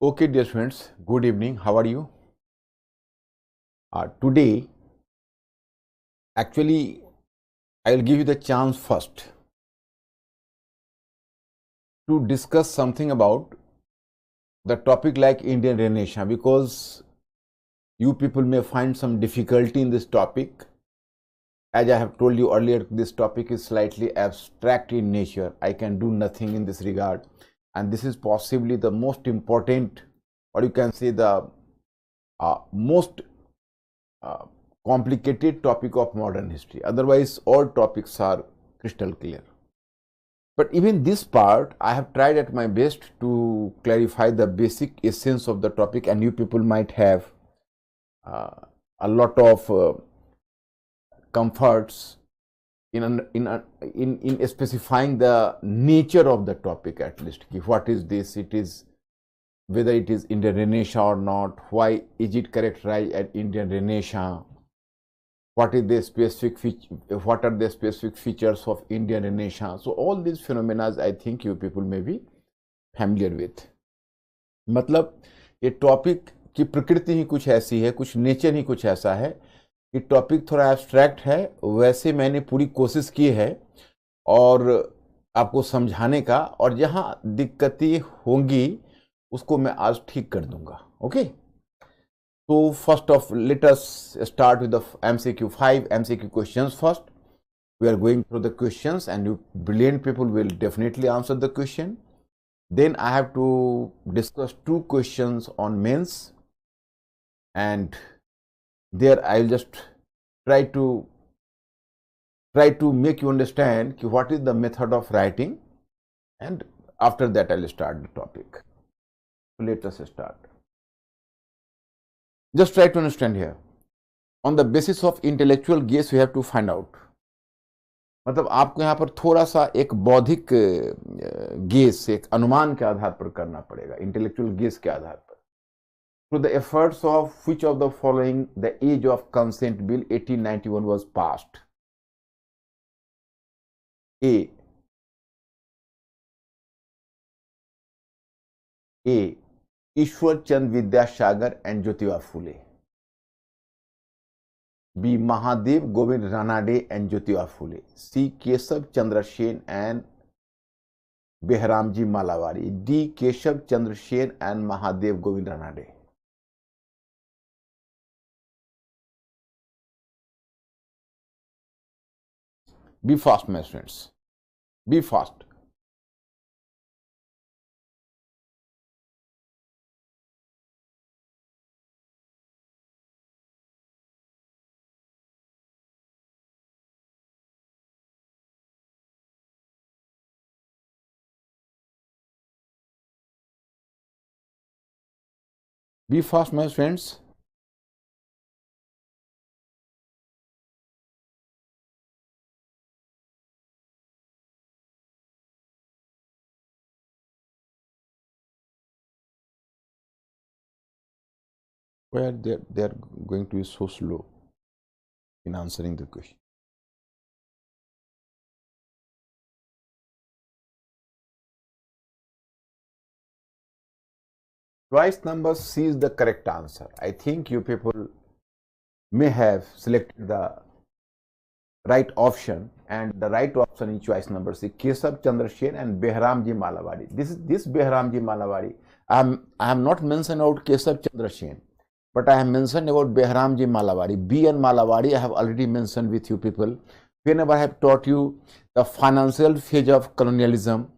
Okay, dear friends, good evening. How are you? Today, actually, I will give you the chance first to discuss something about the topic like Indian Renaissance because you people may find some difficulty in this topic. As I have told you earlier, this topic is slightly abstract in nature. I can do nothing in this regard, and this is possibly the most important, or you can say the most uh, complicated topic of modern history. Otherwise, all topics are crystal clear. But even this part, I have tried at my best to clarify the basic essence of the topic, and you people might have uh, a lot of comforts in specifying the nature of the topic at least. What is this? It is whether it is Indian Renaissance or not. Why is it characterized as Indian Renaissance? What are the specific features of Indian Renaissance? So all these phenomena I think you people may be familiar with. मतलब ये topic की प्रकृति ही कुछ ऐसी है, कुछ nature ही कुछ ऐसा है कि टॉपिक थोड़ा एब्स्ट्रैक्ट है, वैसे मैंने पूरी कोशिश की है और आपको समझाने का, और जहाँ दिक्कतें होंगी उसको मैं आज ठीक कर दूंगा. Okay, so first of let us start with the MCQ 5 MCQ questions first. We are going through the questions and you brilliant people will definitely answer the question. Then I have to discuss two questions on mains, and there I will just try to make you understand what is the method of writing, and after that I will start the topic. So let us start. Just try to understand here. On the basis of intellectual guess, we have to find out. मतलब आपको यहाँ पर थोड़ा सा एक बौद्धिक guess, एक अनुमान के आधार पर करना पड़ेगा, इंटेलेक्चुअल गेस के आधार पर. Through the efforts of which of the following the age of consent bill 1891 was passed? A. Ishwar Chand Vidyasagar and Jyotiba Phule. B. Mahadev Govind Ranade and Jyotiba Phule. C. Keshav Chandra Sen and Behramji Malawari. D. Keshav Chandra Sen and Mahadev Govind Ranade. Be fast, my friends. Be fast. Be fast, my friends. Where they are going to be so slow in answering the question. Choice number C is the correct answer. I think you people may have selected the right option, and the right option in choice number C, Keshav Chandra Sen and Behramji Malawari. This Behramji Malawari. I have not mentioned about Keshav Chandra Sen, but I have mentioned about Behramji Malawari. B and Malawari I have already mentioned with you people. Whenever I have taught you the financial phase of colonialism,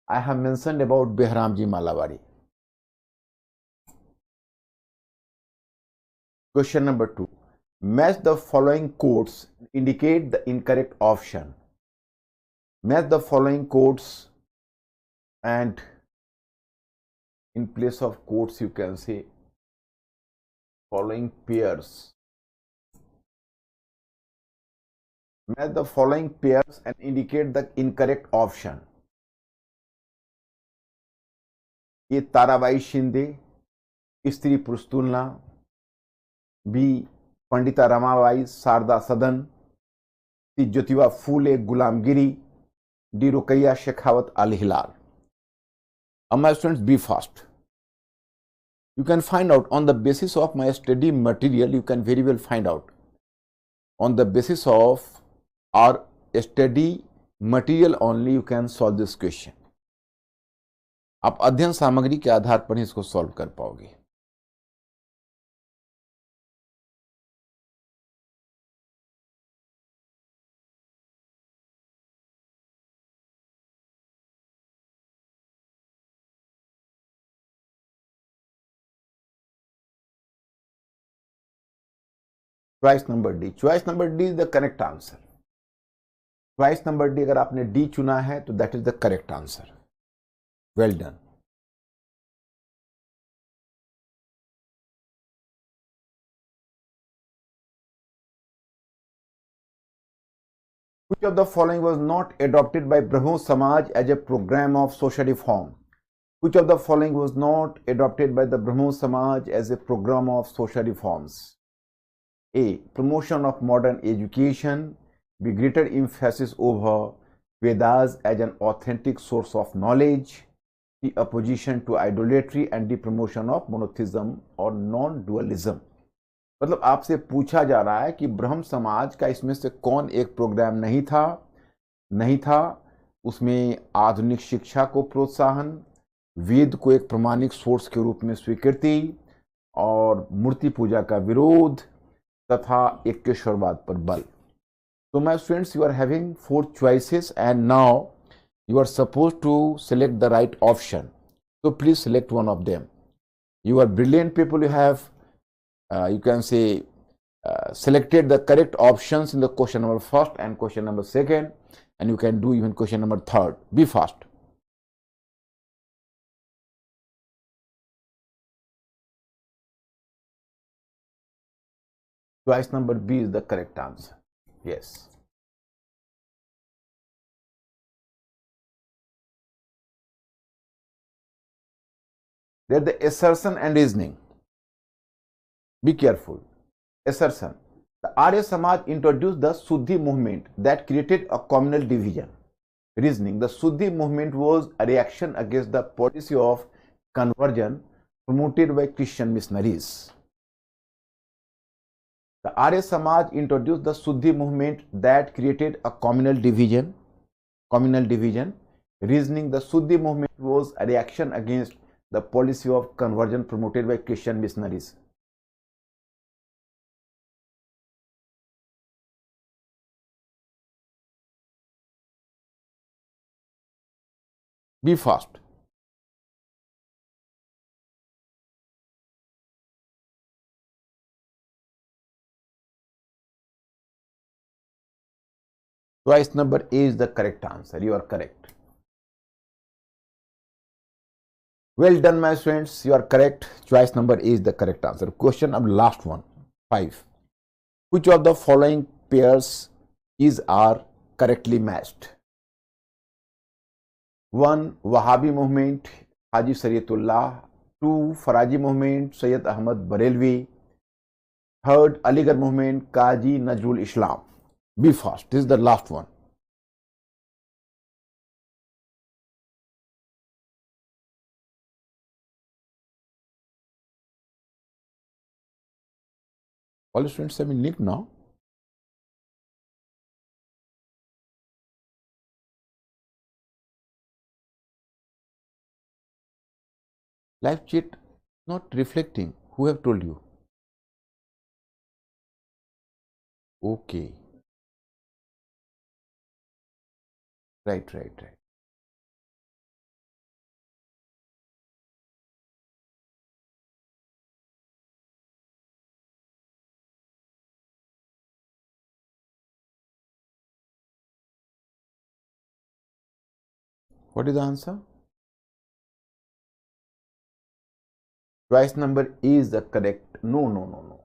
I have mentioned about Behramji Malawari. Question number 2. Match the following quotes, indicate the incorrect option. Match the following quotes, and in place of quotes you can say following pairs. Match the following pairs and indicate the incorrect option. A. Tarabai Shinde, स्त्री पुरुष तुलना. B. Pandita Ramabai, Sharda सदन. C. Jyotiba Phule, Gulamgiri. D. Ruqaiya Shekhawat, Al Hilal. My students, be fast. You can find out on the basis of my study material, you can very well find out on the basis of our study material only you can solve this question. आप अध्ययन सामग्री के आधार पर ही इसको solve कर पाओगे. Choice number D. Choice number D is the correct answer. Choice number D अगर आपने D चुना है तो that is the correct answer. Well done. Which of the following was not adopted by Brahmo Samaj as a program of social reform? Which of the following was not adopted by the Brahmo Samaj as a program of social reforms? A. Promotion of modern education, B. Greater emphasis over Vedas as an authentic source of knowledge, C. Opposition to idolatry, and D. Promotion of monotheism or non-dualism. मतलब आपसे पूछा जा रहा है कि ब्रह्म समाज का इसमें से कौन एक प्रोग्राम नहीं था उसमें आधुनिक शिक्षा को प्रोत्साहन, वेद को एक प्रमाणिक सोर्स के रूप में स्वीकृति और मूर्ति पूजा का विरोध तथा एकेश्वरवाद पर बल. So my students, you are having 4 choices and now you are supposed to select the right option. So please select one of them. You are brilliant people. You have you can say selected the correct options in the question number 1st and question number 2nd, and you can do even question number 3rd. Be fast. Choice number B is the correct answer. Yes. There the assertion and reasoning. Be careful. Assertion. The Arya Samaj introduced the Suddhi movement that created a communal division. Reasoning. The Suddhi movement was a reaction against the policy of conversion promoted by Christian missionaries. The Arya Samaj introduced the Suddhi movement that created a communal division. Reasoning. The Suddhi movement was a reaction against the policy of conversion promoted by Christian missionaries. Be fast. Choice number A is the correct answer. You are correct. Well done, my students. You are correct. Choice number A is the correct answer. Question of last one, 5. Which of the following pairs are correctly matched? 1. Wahhabi movement, Haji Shariatullah. 2. Faraji movement, Sayyid Ahmad Barelvi. 3rd. Aligarh movement, Qazi Nazrul Islam. Be fast. This is the last one. All students have been nicked now. Live chat not reflecting. Who have told you? Okay. Right. What is the answer? Choice number A is the correct. No.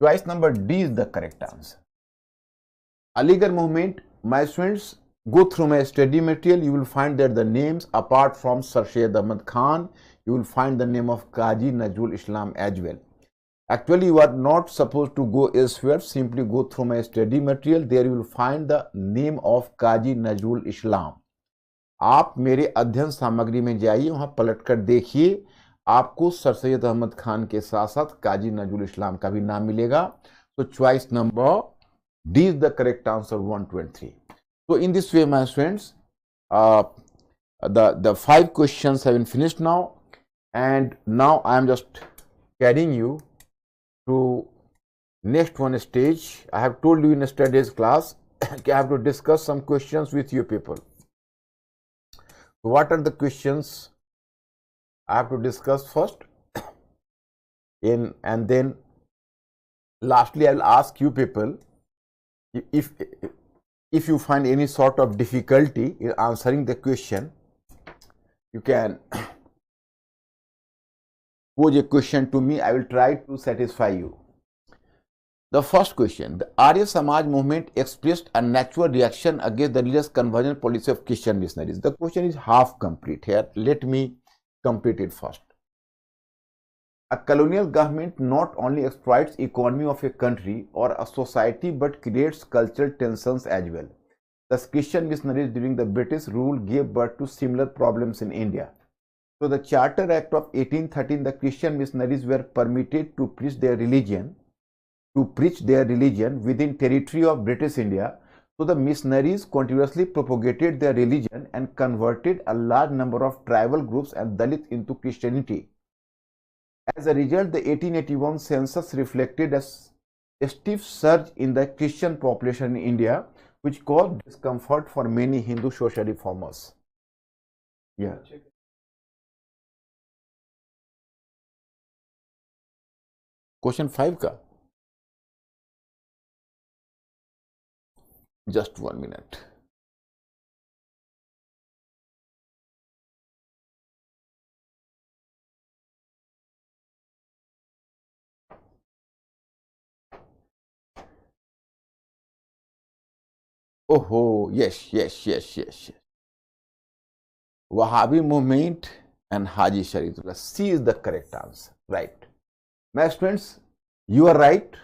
Choice number D is the correct answer. Aligarh movement, my students, go through my study material. You will find that the names, apart from Sir Syed Ahmad Khan, you will find the name of Qazi Nazrul Islam as well. Actually, you are not supposed to go elsewhere. Simply go through my study material. There you will find the name of Qazi Nazrul Islam. आप मेरे अध्ययन सामग्री में जाइए, वहां पलट कर देखिए, आपको सर सैयद अहमद खान के साथ साथ काजी नजरुल इस्लाम का भी नाम मिलेगा. तो choice number D is the correct answer 1, 2 and 3. So in this way, my students, the 5 questions have been finished now, and now I am just carrying you to next one stage. I have told you in yesterday's class I have to discuss some questions with you people. So what are the questions I have to discuss first, and then lastly I will ask you people, if you find any sort of difficulty in answering the question, you can pose a question to me. I will try to satisfy you. The first question: the Arya Samaj movement expressed a natural reaction against the religious conversion policy of Christian missionaries. The question is half complete here. Let me complete it first. A colonial government not only exploits economy of a country or a society but creates cultural tensions as well. The Christian missionaries during the British rule gave birth to similar problems in India. So the Charter Act of 1813, the Christian missionaries were permitted to preach their religion within territory of British India. So the missionaries continuously propagated their religion and converted a large number of tribal groups and Dalits into Christianity. As a result, the 1881 census reflected a steep surge in the Christian population in India, which caused discomfort for many Hindu social reformers. Yeah. Question 5 ka? Just 1 minute. Oh, yes. Wahhabi movement and Haji Sharifullah. C is the correct answer. Right. My students, you are right.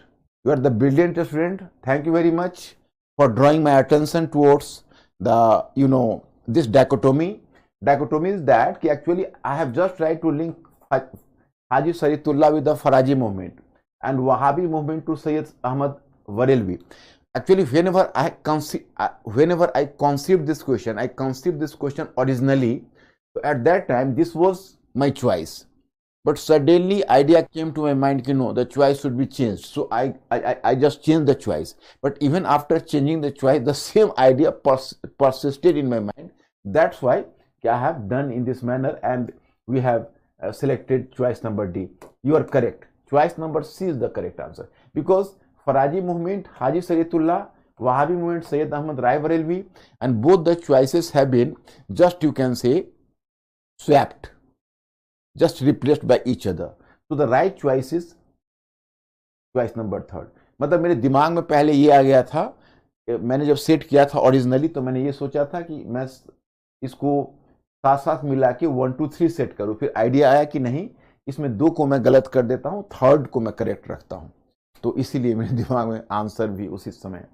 You are the brilliant student. Thank you very much for drawing my attention towards the, this dichotomy. Dichotomy is that actually I have just tried to link Haji Sharifullah with the Faraji movement and Wahhabi movement to Sayyid Ahmad Barelvi. Actually, whenever I conceived this question, originally. So at that time, this was my choice. But suddenly, idea came to my mind, no, the choice should be changed. So I just changed the choice. But even after changing the choice, the same idea persisted in my mind. That's why I have done in this manner, and we have selected choice number D. You are correct. Choice number C is the correct answer, because Faraji movement, Haji Sharifullah, Wahhabi movement, Sayyid Ahmad Rai Barelvi, and both the choices have been just, you can say, swapped, just replaced by each other. So the right choice is choice number 3rd. मतलब मेरे दिमाग में पहले ये आ गया था, मैंने जब सेट किया था ओरिजिनली, तो मैंने ये सोचा था कि मैं इसको साथ साथ मिला के 1, 2, 3 सेट करूँ. फिर आइडिया आया कि नहीं, इसमें 2 को मैं गलत कर देता हूँ, 3rd को मैं करेक्ट रखता हूँ. तो इसीलिए मेरे दिमाग में आंसर भी उसी समय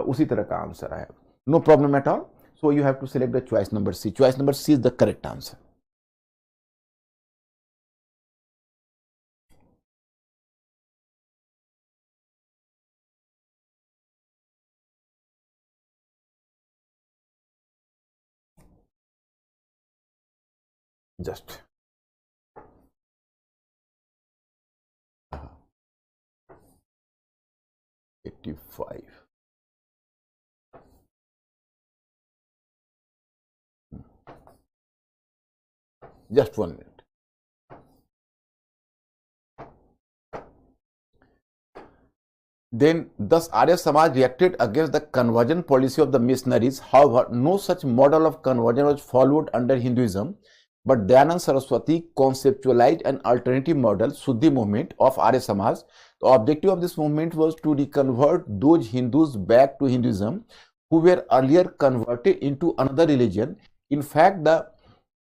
उसी तरह का आंसर आया. No problem at all. So you have to select the choice number C. Choice number C is the correct answer. Just 85. Just 1 minute. Then, thus Arya Samaj reacted against the conversion policy of the missionaries. However, no such model of conversion was followed under Hinduism, but Dayanand Saraswati conceptualized an alternative model, Shuddhi movement of Arya Samaj. The objective of this movement was to reconvert those Hindus back to Hinduism who were earlier converted into another religion. In fact,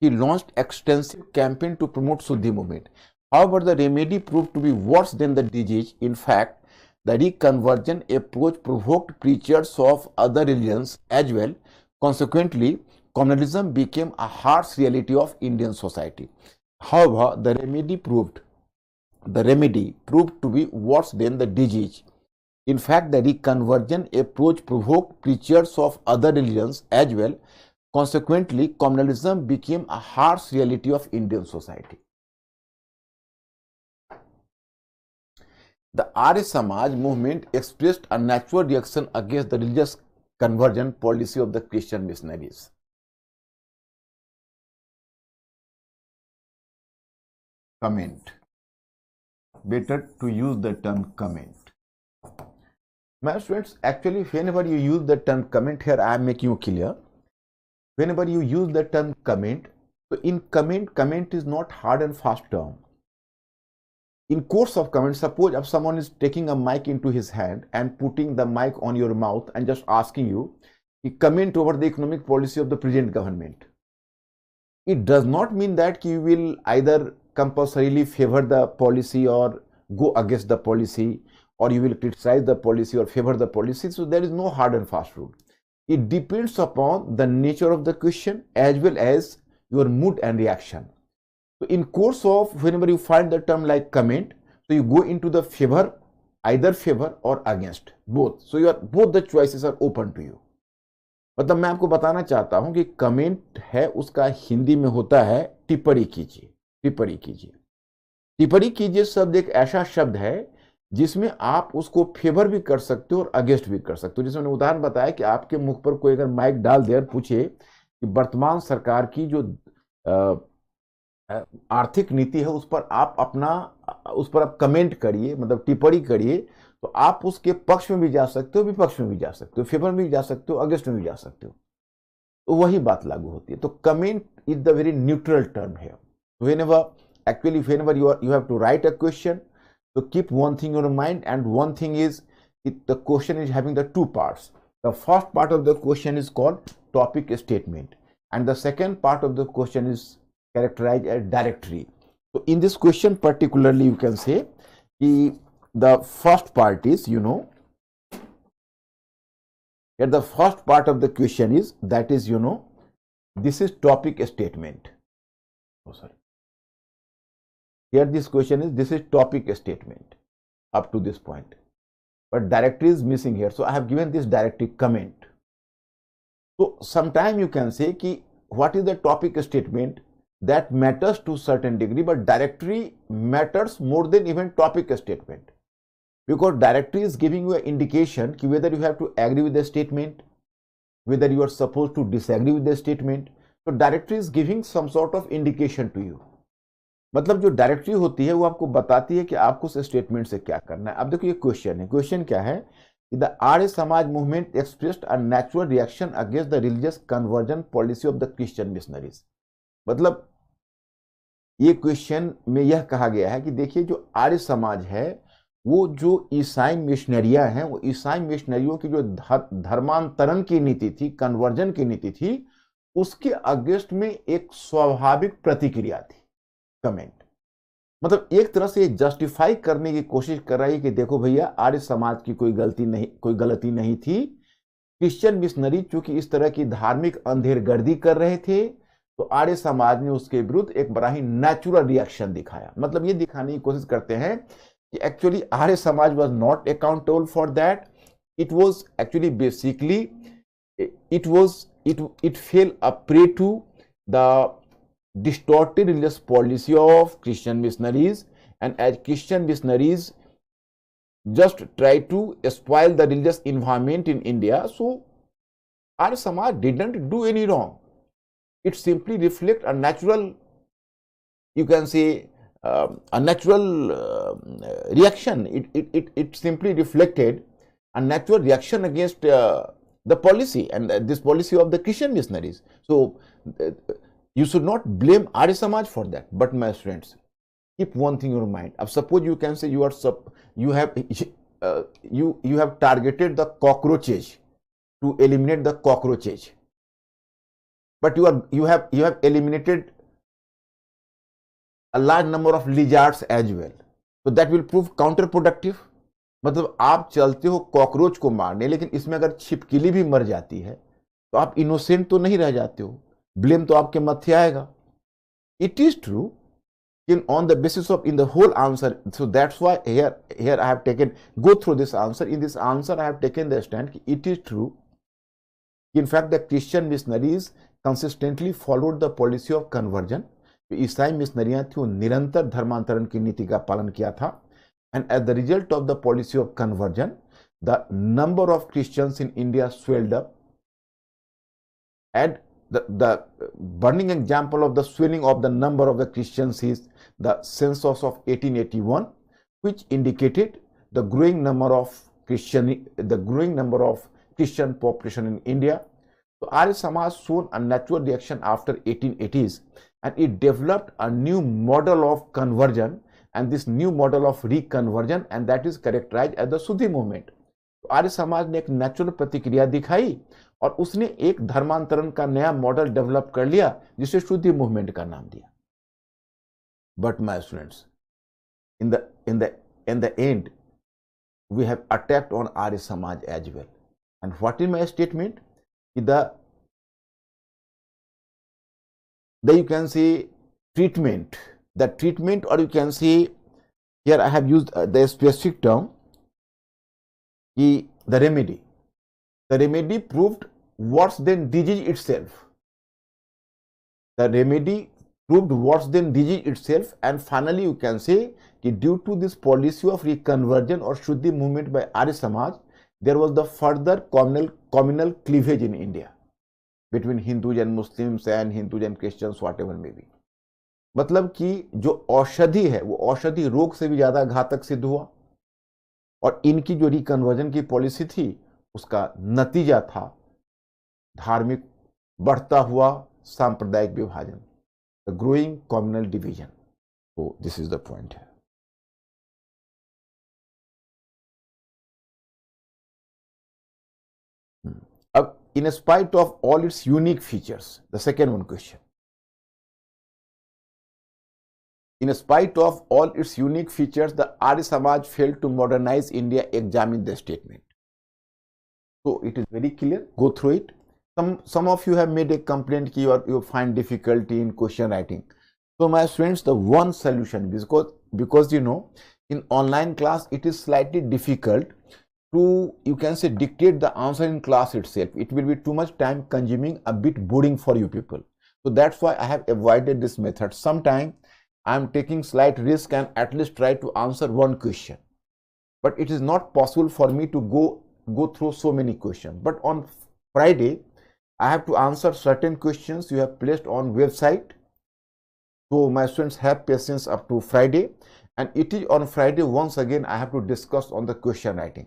he launched extensive campaign to promote Shuddhi movement. However, the remedy proved to be worse than the disease. In fact, the reconversion approach provoked preachers of other religions as well. Consequently, communalism became a harsh reality of Indian society. However, the remedy proved to be worse than the disease. In fact, the reconversion approach provoked preachers of other religions as well. Consequently, communalism became a harsh reality of Indian society. The Arya Samaj movement expressed a natural reaction against the religious conversion policy of the Christian missionaries. Comment. Better to use the term comment. My students, actually, whenever you use the term comment, here I am making you clear. Whenever you use the term comment, so in comment is not hard and fast term. In course of comment, suppose if someone is taking a mic into his hand and putting the mic on your mouth and just asking you, he comment over the economic policy of the present government. It does not mean that you will either compulsorily favor the policy or go against the policy, or you will criticize the policy or favor the policy. So there is no hard and fast rule. It depends upon the nature of the question as well as your mood and reaction. So in course of whenever you find the term like comment, so you go into the favor, either favor or against, both. So your both the choices are open to you. मतलब मैं आपको बताना चाहता हूं कि comment है उसका हिंदी में होता है टिप्पणी कीजिए। टिप्पणी कीजिए, टिप्पणी कीजिए शब्द एक ऐसा शब्द है जिसमें आप उसको फेवर भी कर सकते हो और अगेंस्ट भी कर सकते हो। जिसमें उदाहरण बताया कि आपके मुख पर कोई अगर माइक डाल दे और पूछे कि वर्तमान सरकार की जो आर्थिक नीति है उस पर आप कमेंट करिए, मतलब टिप्पणी करिए, तो आप उसके पक्ष में भी जा सकते हो, विपक्ष में भी जा सकते हो, फेवर में भी जा सकते हो, अगेंस्ट में भी जा सकते हो। तो वही बात लागू होती है। तो comment is the very neutral term है। whenever you have to write a question, so keep one thing in your mind, and one thing is the question is having the two parts. The first part of the question is called topic statement, and the second part of the question is characterized as directory. So in this question particularly, you can say the first part is, that the first part of the question is, that is, this is topic statement. Oh, sorry. Here this question is, this is topic statement up to this point, but directory is missing here. So I have given this directory comment. So sometime you can say ki what is the topic statement, that matters to certain degree, but directory matters more than even topic statement, because directory is giving you an indication ki whether you have to agree with the statement, whether you are supposed to disagree with the statement. So directory is giving some sort of indication to you. मतलब जो directory होती है वो आपको बताती है कि आपको उस स्टेटमेंट से क्या करना है। अब देखो ये क्वेश्चन है, क्वेश्चन क्या है, the Arya Samaj movement expressed a natural reaction against the religious conversion policy of the Christian missionaries. मतलब ये क्वेश्चन में यह कहा गया है कि देखिए जो आर्य समाज है वो जो ईसाई मिशनरियां हैं, वो ईसाई मिशनरियों की जो धर्मांतरण की नीति थी, कन्वर्जन की नीति थी, उसके अगेंस्ट में एक स्वाभाविक प्रतिक्रिया थी कमेंट। मतलब एक तरह से जस्टिफाई करने की कोशिश कर रही है कि देखो भैया आर्य समाज की कोई गलती नहीं थी। क्रिश्चियन मिशनरी चूंकि इस तरह की धार्मिक अंधेरगर्दी कर रहे थे, तो आर्य समाज ने उसके विरुद्ध एक बड़ा ही नेचुरल रिएक्शन दिखाया। मतलब ये दिखाने की कोशिश करते हैं कि actually Arya Samaj was not accountable for that. It was actually basically it fell a prey to the distorted religious policy of Christian missionaries, and as Christian missionaries just try to spoil the religious environment in India, so Arya Samaj didn't do any wrong. It simply reflects a natural, you can say, a natural reaction. It simply reflected a natural reaction against the policy, and this policy of the Christian missionaries. So you should not blame Arya Samaj for that. But my friends, keep one thing in your mind. अब suppose you can say you have targeted the cockroaches to eliminate the cockroaches, but you have eliminated a large number of lizards as well. So that will prove counterproductive. मतलब आप चलते हो cockroach को मारने, लेकिन इसमें अगर छिपकली भी मर जाती है तो आप इनोसेंट तो नहीं रह जाते हो, ब्लेम तो आपके मत्थे आएगा। It is true on the basis of in the whole answer. So that's why here I have taken go through this answer. In this answer I have taken the stand it is true. In fact, the Christian missionaries consistently followed the policy of conversion. ईसाई मिशनरियां थी वो निरंतर धर्मांतरण की नीति का पालन किया था. And as the result of the policy of conversion, the number of Christians in India swelled up. And the burning example of the swelling of the number of the Christians is the census of 1881, which indicated the growing number of Christian population in India. So Arya Samaj shown a natural reaction after 1880s, and it developed a new model of conversion, and this new model of reconversion, and that is characterized as the Shuddhi movement. तो आर्य समाज ने एक natural प्रतिक्रिया दिखाई और उसने एक धर्मांतरण का नया मॉडल डेवलप कर लिया जिसे शुद्धि मूवमेंट का नाम दिया. But my students, in the end we have attacked on Arya Samaj as well. And what is my statement? The you can say treatment, or you can say, here I have used the specific term, the remedy. The remedy proved worse than disease itself. The remedy proved worse than disease itself, and finally you can say that due to this policy of reconversion or Shuddhi movement by Arya Samaj, there was the further communal cleavage in India between Hindus and Muslims and Hindus and Christians, whatever may be. मतलब कि जो औषधि है वो औषधि रोग से भी ज्यादा घातक सिद्ध हुआ, और इनकी जो रिकन्वर्जन की पॉलिसी थी उसका नतीजा था धार्मिक बढ़ता हुआ सांप्रदायिक विभाजन, द ग्रोइंग कम्युनल डिवीजन. तो दिस इज द पॉइंट है. अब in spite of all its unique features, the second one question. In spite of all its unique features, the Arya Samaj failed to modernize India. Examine the statement. So it is very clear. Go through it. Some of you have made a complaint that you find difficulty in question writing. So my friends, the one solution, because you know in online class it is slightly difficult to, you can say, dictate the answer in class itself. It will be too much time consuming, a bit boring for you people. So that's why I have avoided this method. Sometimes I am taking slight risk and at least try to answer one question. But it is not possible for me to go through so many questions. But on Friday, I have to answer certain questions you have placed on website. So my students have patience up to Friday, and it is on Friday once again I have to discuss on the question writing.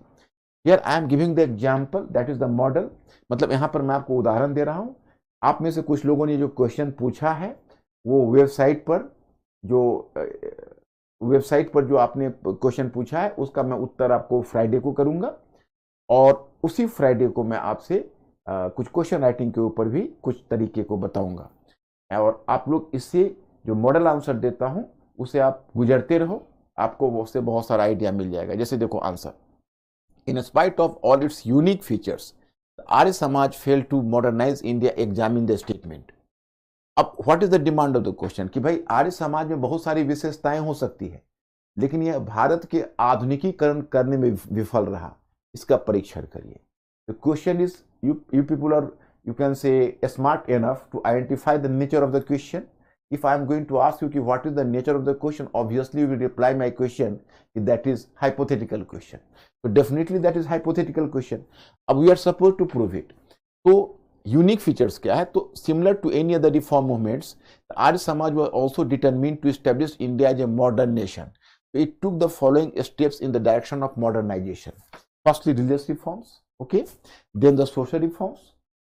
Here I am giving the example, that is the model. मतलब यहाँ पर मैं आपको उदाहरण दे रहा हूँ. आप में से कुछ लोगों ने जो क्वेश्चन पूछा है वो वेबसाइट पर जो आपने क्वेश्चन पूछा है उसका मैं उत्तर आपको फ्राइडे को करूंगा, और उसी फ्राइडे को मैं आपसे कुछ क्वेश्चन राइटिंग के ऊपर भी कुछ तरीके को बताऊंगा, और आप लोग इससे जो मॉडल आंसर देता हूं उसे आप गुजरते रहो, आपको उससे बहुत सारा आइडिया मिल जाएगा. जैसे देखो answer, in spite of all its unique features Arya Samaj fail to modernise India. Examine the statement. अब what is the demand of the question कि भाई आर्य समाज में बहुत सारी विशेषताएं हो सकती है लेकिन यह भारत के आधुनिकीकरण करने में विफल रहा, इसका परीक्षण करिए. The question is, you people are, you can say, smart enough to identify the nature of the question. If I am going to ask you what is the nature of the question, obviously you will reply my question that is hypothetical question. So definitely that is hypothetical question. We are supposed to prove it. So unique features क्या है? तो similar to any other reform movements, the Arya Samaj was also determined to establish India as a modern nation. So it took the following steps in the direction of modernization. Firstly, religious reforms. Okay, then the social reforms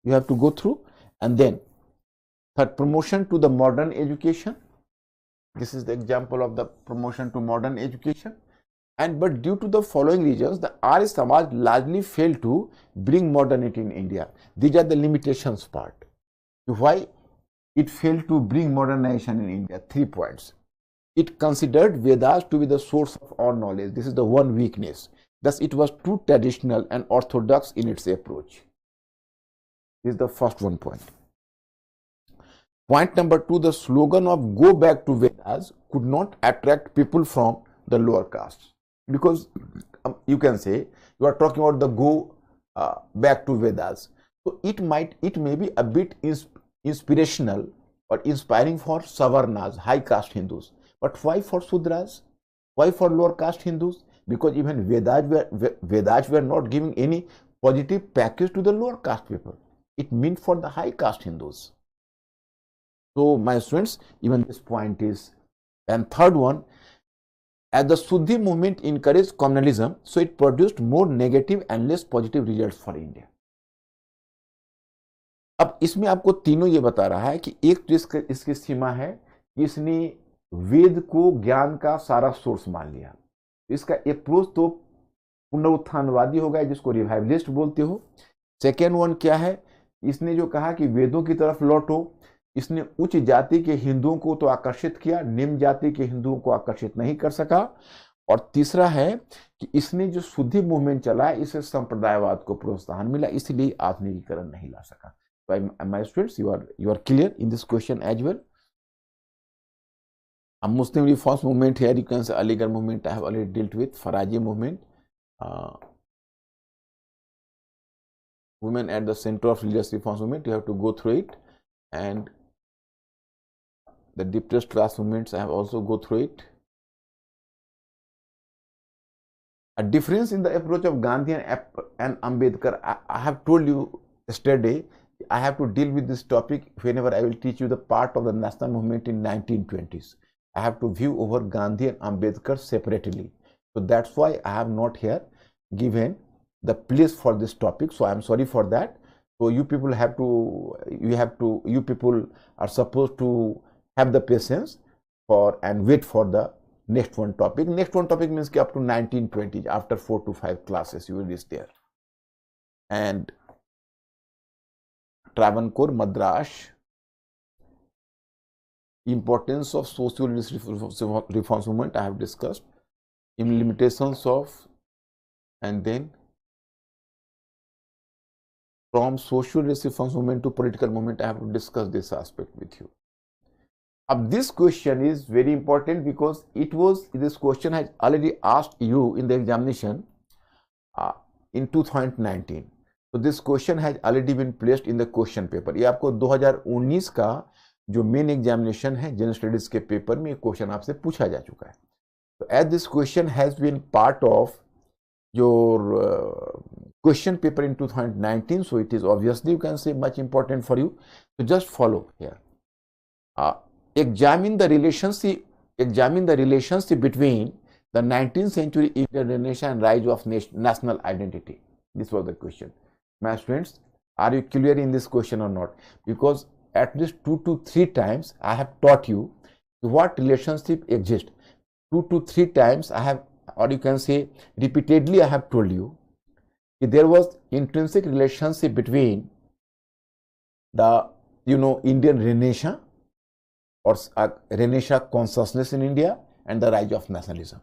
you have to go through, and then third, promotion to the modern education. This is the example of the promotion to modern education. And but due to the following reasons, the Arya Samaj largely failed to bring modernity in India. These are the limitations part. Why it failed to bring modernization in India? 3 points. It considered Vedas to be the source of all knowledge. This is the one weakness. Thus, it was too traditional and orthodox in its approach. This is the first one point. Point number two, the slogan of go back to Vedas could not attract people from the lower castes, because you can say you are talking about the go back to Vedas. So it may be a bit inspirational or inspiring for Savarnas, high caste Hindus. But why for Sudras? Why for lower caste Hindus? Because even Vedas were not giving any positive package to the lower caste people. It meant for the high caste Hindus. So my students, even this point is. And third one, as the Shuddhi movement encouraged communalism, so it produced more negative and less positive results for India. अब इसमें आपको तीनों ये बता रहा है कि एक तो इसकी सीमा है कि इसने वेद को ज्ञान का सारा सोर्स मान लिया। इसका अप्रोच तो पुनरुत्थानवादी हो गया, जिसको रिवाइवलिस्ट बोलते हो। सेकेंड वन क्या है, इसने जो कहा कि वेदों की तरफ लौटो, इसने उच्च जाति के हिंदुओं को तो आकर्षित किया, निम्न जाति के हिंदुओं को आकर्षित नहीं कर सका। और तीसरा है कि इसने जो शुद्धि मूवमेंट चला, इससे संप्रदायवाद को प्रोत्साहन मिला, इसलिए आधुनिकीकरण नहीं ला सका। My students, you are clear in this question as well. A Muslim reforms movement, here you can say Aligarh movement, I have already dealt with. Faraji movement, women at the center of religious reforms movement, you have to go through it. And the depressed class movements, I have also go through it. A difference in the approach of Gandhi and Ambedkar, I have told you yesterday, I have to deal with this topic whenever I will teach you the part of the national movement in 1920s. I have to view over Gandhi and Ambedkar separately. So that's why I have not here given the place for this topic. So I am sorry for that. So you people you people are supposed to have the patience for and wait for the next one topic. Next one topic means up to 1920s, after 4 to 5 classes you will reach there. And Travancore, Madras, importance of social reforms movement I have discussed, limitations of, and then from social reforms movement to political movement, I have to discuss this aspect with you. This question is very important because this question has already asked you in the examination in 2019. So this question has already been placed in the question paper. ये आपको 2019 का जो main examination है general studies के paper में ये question आपसे पूछा जा चुका है. So as this question has been part of your question paper in 2019, so it is obviously, you can say, much important for you. So just follow here. Examine the relationship between the 19th century Indian Renaissance and rise of national identity. This was the question. My students, are you clear in this question or not? Because at least 2 to 3 times I have taught you what relationship exists. 2 to 3 times I have, or you can say repeatedly, I have told you that there was intrinsic relationship between the Indian Renaissance or Renaissance consciousness in India and the rise of nationalism.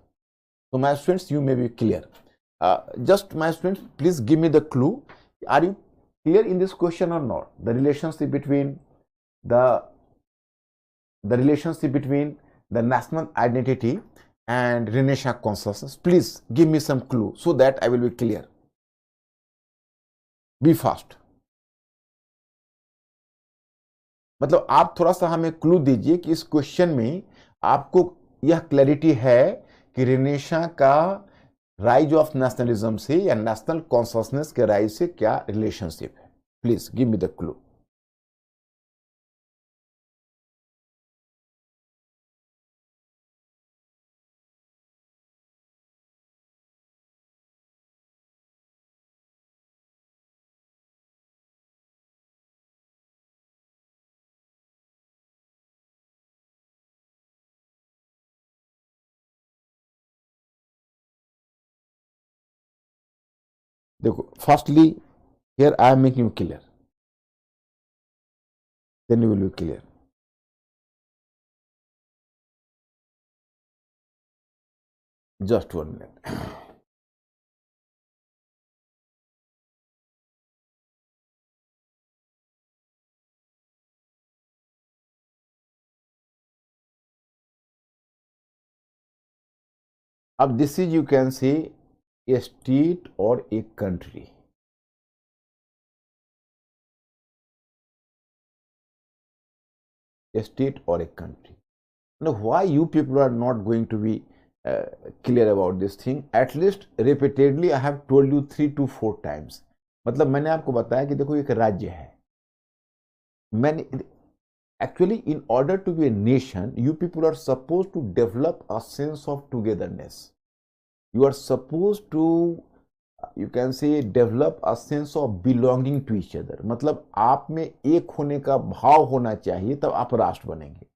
So my students, you may be clear. Just my students, please give me the clue. Are you clear in this question or not? The relationship between the national identity and Renaissance consciousness. Please give me some clue so that I will be clear. Be fast. मतलब आप थोड़ा सा हमें clue दीजिए कि इस question में आपको यह क्लैरिटी है कि रेनेसां का राइज ऑफ नेशनलिज्म से या नेशनल कॉन्शियसनेस के राइज से क्या रिलेशनशिप है. Please give me the clue. देखो, firstly here I am making you clear, then you will be clear. Just 1 minute. अब this is you can say a state और a country. A state or a country. Now, why you people are not going to be clear about this thing? At least repeatedly, I have told you 3 to 4 times. मतलब मैंने आपको बताया कि देखो एक राज्य है. मैंने actually in order to be a nation, you people are supposed to develop a sense of togetherness. You are supposed to, you can say, develop a sense of belonging to each other. मतलब आप में एक होने का भाव होना चाहिए तब आप राष्ट्र बनेंगे.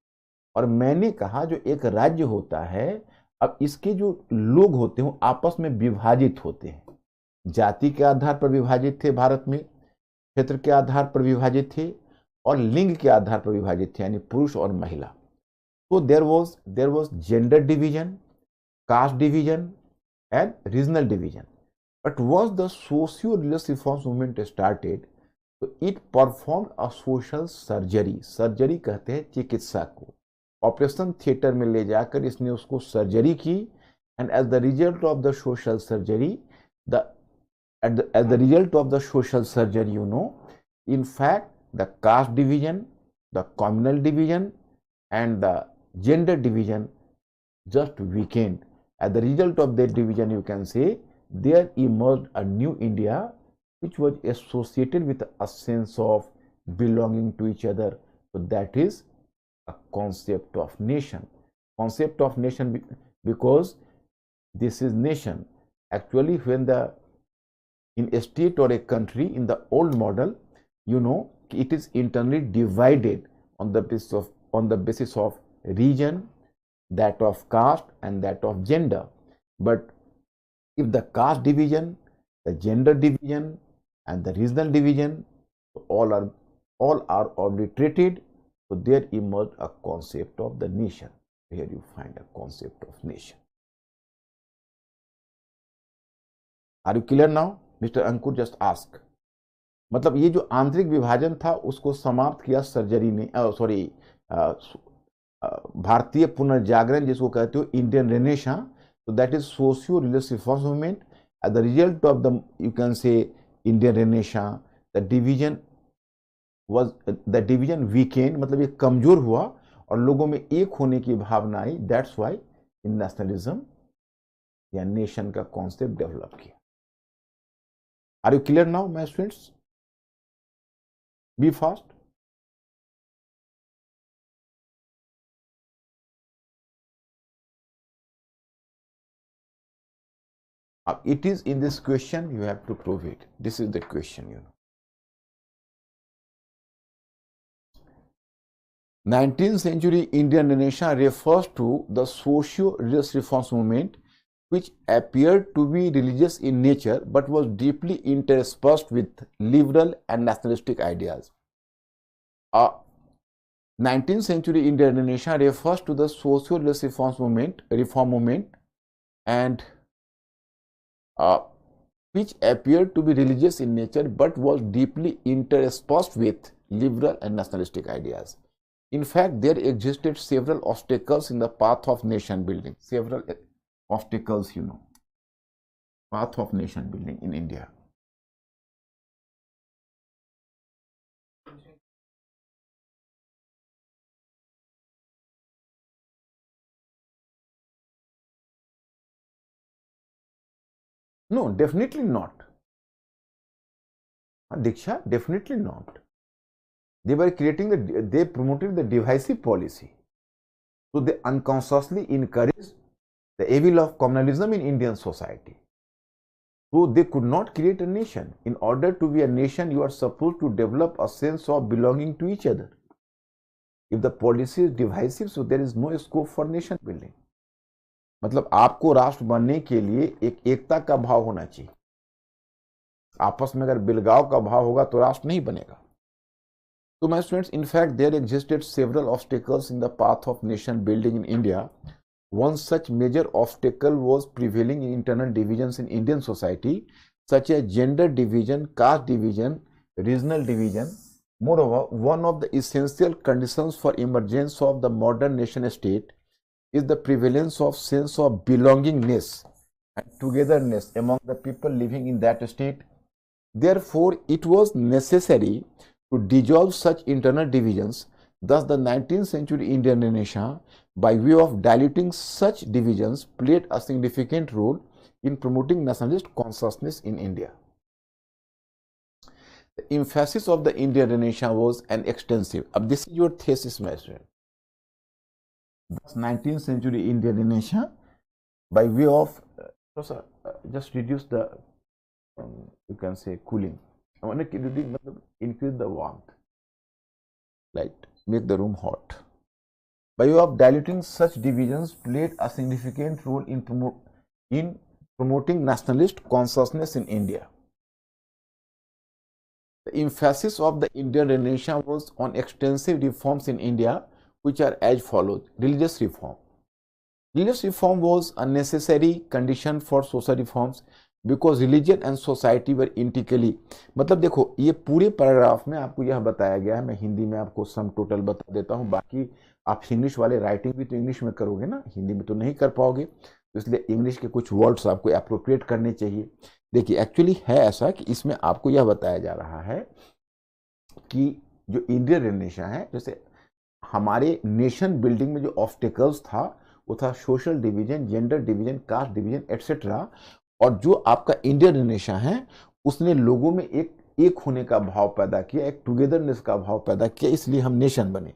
और मैंने कहा जो एक राज्य होता है, अब इसके जो लोग होते हैं आपस में विभाजित होते हैं. जाति के आधार पर विभाजित थे भारत में, क्षेत्र के आधार पर विभाजित थे और लिंग के आधार पर विभाजित थे, यानी पुरुष और महिला. तो there was gender division, caste division and regional division. But once the socio-religious reforms movement started, so it performed a social surgery. Surgery कहते हैं चिकित्सा को. ऑपरेशन थिएटर में ले जाकर इसने उसको सर्जरी की. And as the result of the social surgery, as the result of the social surgery, you know, in fact, the caste division, the communal division, and the gender division just weakened. As the result of that division, you can say, there emerged a new India which was associated with a sense of belonging to each other. So that is a concept of nation. Concept of nation because this is nation. Actually, when in a state or a country in the old model, you know, it is internally divided on the basis of region, that of caste, and that of gender. But if the caste division, the gender division, and the regional division all are obliterated, so there emerged a concept of the nation. Here you find a concept of nation. Are you clear now? Mr. Ankur just asked. मतलब ये जो आंतरिक विभाजन था उसको समाप्त किया surgery ने, भारतीय पुनर्जागरण जिसको कहते हो Indian renaissance. So that is socio-religious reform movement. As the result of the, you can say, Indian Renaissance, the division weakened, मतलब ये कमजोर हुआ और लोगों में एक होने की भावना आई. That's why in nationalism या नेशन का कॉन्सेप्ट डेवलप किया. Are you clear now, my students? Be fast. It is in this question, you have to prove it. This is the question, you know. 19th century Indian Renaissance refers to the socio-religious reforms movement which appeared to be religious in nature but was deeply interspersed with liberal and nationalistic ideas. 19th century Indian Renaissance refers to the socio-religious reform movement and which appeared to be religious in nature but was deeply interspersed with liberal and nationalistic ideas. In fact, there existed several obstacles in the path of nation building. Several obstacles, you know, path of nation building in India. No, definitely not. Diksha, definitely not. They were they promoted the divisive policy. So they unconsciously encouraged the evil of communalism in Indian society. So they could not create a nation. In order to be a nation, you are supposed to develop a sense of belonging to each other. If the policy is divisive, so there is no scope for nation building. मतलब आपको राष्ट्र बनने के लिए एक एकता का भाव होना चाहिए. आपस में अगर बिलगाव का भाव होगा तो राष्ट्र नहीं बनेगा. So my students, in fact, there existed several obstacles in the path of nation building in India. One such major obstacle was prevailing in internal divisions in Indian society, such as gender division, caste division, regional division. Moreover, one of the essential conditions for emergence of the modern nation state is the prevalence of sense of belongingness and togetherness among the people living in that state. Therefore, it was necessary to dissolve such internal divisions. Thus, the 19th century Indian Renaissance, by way of diluting such divisions, played a significant role in promoting nationalist consciousness in India. The emphasis of the Indian Renaissance was an extensive. This is your thesis, my friend. Thus, 19th century Indian Renaissance, by way of just reduce the you can say cooling. I want to increase the warmth, like make the room hot. By way of diluting such divisions, played a significant role in promoting nationalist consciousness in India. The emphasis of the Indian Renaissance was on extensive reforms in India, which are as follows. Religious reform. Religious reform was a necessary condition for social reforms because religion and society were integrally. मतलब देखो ये पूरे paragraph में आपको यह बताया गया है. मैं हिंदी में आपको सम टोटल बता देता हूँ. बाकी आप इंग्लिश वाले राइटिंग भी तो इंग्लिश में करोगे ना, हिंदी में तो नहीं कर पाओगे. तो इसलिए इंग्लिश के कुछ वर्ड्स आपको अप्रोप्रिएट करने चाहिए. देखिए एक्चुअली है ऐसा कि इसमें आपको यह बताया जा रहा है कि जो इंडियन रेनेसां है, जैसे हमारे नेशन बिल्डिंग में जो ऑब्स्टेकल्स था वो था social division, gender division, caste division etcetera. और जो आपका इंडियन रेनेसां है उसने लोगों में एक होने का भाव पैदा किया, एक टुगेदरनेस का भाव पैदा किया, इसलिए हम नेशन बने.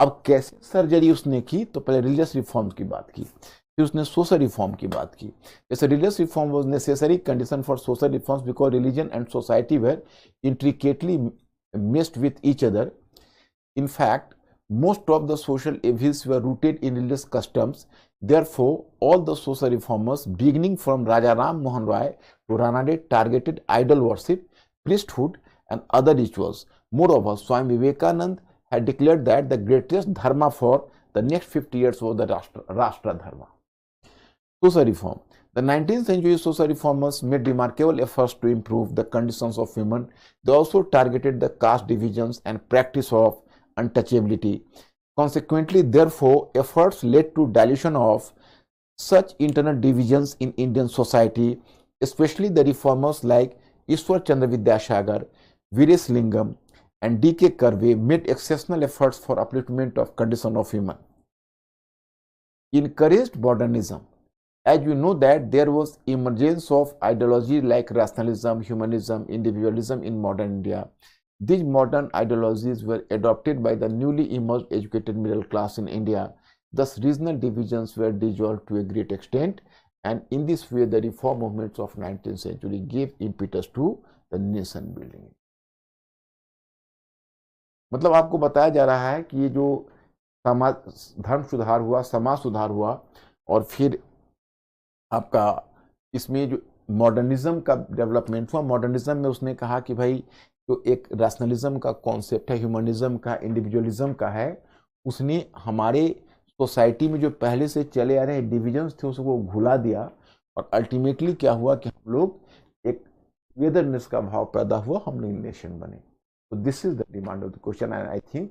अब कैसे सर्जरी उसने की, तो पहले रिलीजियस रिफॉर्म्स की बात की, फिर उसने सोशल रिफॉर्म की बात की. जैसे religious reform was necessary condition for social reforms because religion and society were intricately mixed with each other. In fact, most of the social evils were rooted in religious customs. Therefore, all the social reformers, beginning from Raja Ram Mohan Roy to Ranade, targeted idol worship, priesthood, and other rituals. Moreover, Swami Vivekananda had declared that the greatest dharma for the next 50 years was the Rashtra Dharma. Social reform. The 19th century social reformers made remarkable efforts to improve the conditions of women. They also targeted the caste divisions and practice of untouchability. Consequently, therefore, efforts led to dilution of such internal divisions in Indian society, especially the reformers like Ishwar Chandra Vidyasagar, Veeresh Lingam, and D.K. Karve made exceptional efforts for upliftment of condition of women. Encouraged modernism. As you know that there was emergence of ideology like rationalism, humanism, individualism in modern India. These modern ideologies were adopted by the newly emerged educated middle class in India. Thus, regional divisions were dissolved to a great extent, and in this way, the reform movements of 19th century gave impetus to the nation building. मतलब आपको बताया जा रहा है कि ये जो धर्म सुधार हुआ, समाज सुधार हुआ, और फिर आपका इसमें जो मॉडर्निज्म का डेवलपमेंट हुआ. मॉडर्निज्म में उसने कहा कि भाई जो एक रैशनलिज्म का कॉन्सेप्ट है, ह्यूमनिज्म का, इंडिविजुअलिज्म का है, उसने हमारे सोसाइटी में जो पहले से चले आ रहे डिविजन्स थे उसको भुला दिया, और अल्टीमेटली क्या हुआ कि हम लोग एक टुगेदरनेस का भाव पैदा हुआ, हम लोग नेशन बने. तो this is the demand of the question, and I think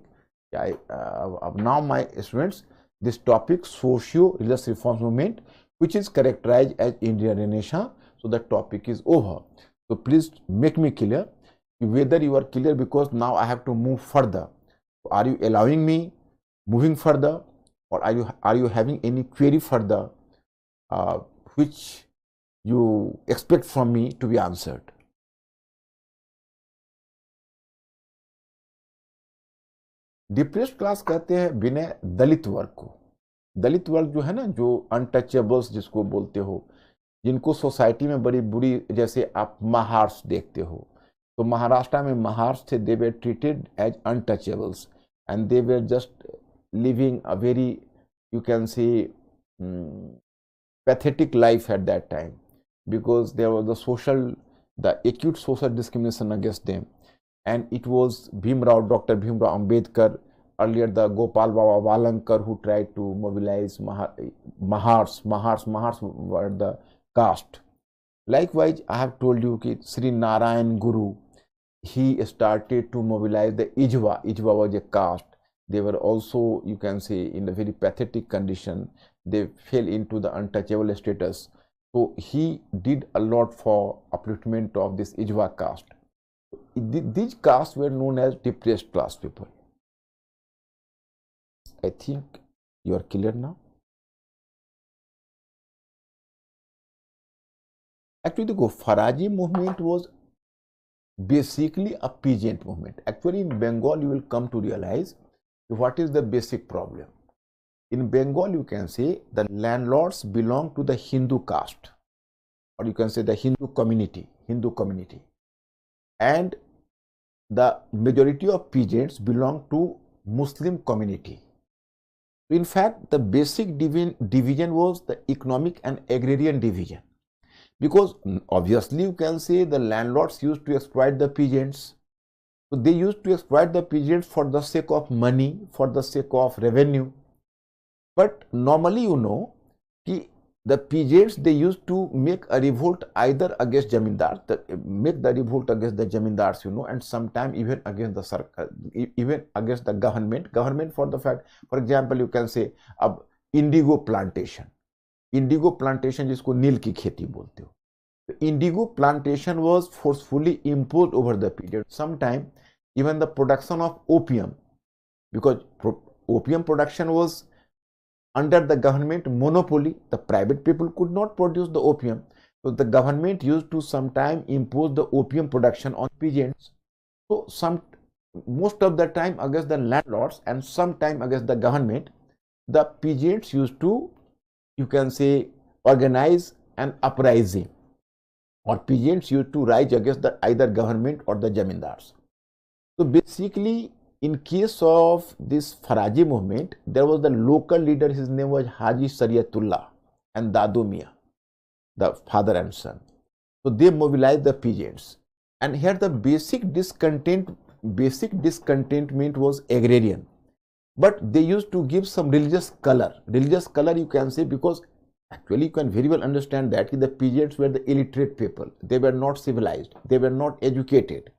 अब now my students this topic socio religious reforms movement which is characterized as Indian Renaissance. So the topic is over. So please make me clear whether you are clear, because now I have to move further. So are you allowing me moving further, or are you having any query further which you expect from me to be answered? Depressed class कहते हैं विनय दलित वर्ग को. दलित वर्ग जो है ना, जो untouchables जिसको बोलते हो, जिनको सोसाइटी में बड़ी बुरी, जैसे आप महार्स देखते हो, तो महाराष्ट्र में महार्स थे, they were treated as untouchables and they were just living a very, you can say, pathetic life at that time, because there was the acute social discrimination against them, and it was Dr. Bhimrao Ambedkar, earlier the Gopal Baba Valankar, who tried to mobilize Mahars were the caste. Likewise, I have told you that Sri Narayan Guru, he started to mobilize the Ijwa was a caste. They were also, you can say, in a very pathetic condition, they fell into the untouchable status. So he did a lot for upliftment of this Ijwa caste. These castes were known as depressed class people. I think you are clear now. Actually, the Faraji movement was basically a peasant movement. Actually, in Bengal, you will come to realize what is the basic problem. In Bengal, you can say the landlords belong to the Hindu caste, or you can say the Hindu community, and the majority of peasants belong to Muslim community. In fact, the basic division was the economic and agrarian division, because obviously you can say the landlords used to exploit the peasants. So they used to exploit the peasants for the sake of money, for the sake of revenue. But normally, you know, the peasants, they used to make a revolt either against jamindars, make the revolt against the jamindars, you know, and sometimes even against the government for the fact, for example, you can say indigo plantation जिसको नील की खेती बोलते हो. Indigo plantation was forcefully imposed over the period. Sometime even the production of opium, because opium production was under the government monopoly, the private people could not produce the opium. So the government used to sometime impose the opium production on peasants. So most of the time against the landlords and sometime against the government, the peasants used to, you can say, organize an uprising, or peasants used to rise against the either government or the jamindars. So basically, in case of this Faraji movement, there was the local leader, his name was Haji Sariyatullah and Dadu Mian, the father and son. So they mobilized the peasants. And here the basic discontentment was agrarian. But they used to give some religious color you can say, because actually you can very well understand that the peasants were the illiterate people. They were not civilized, they were not educated.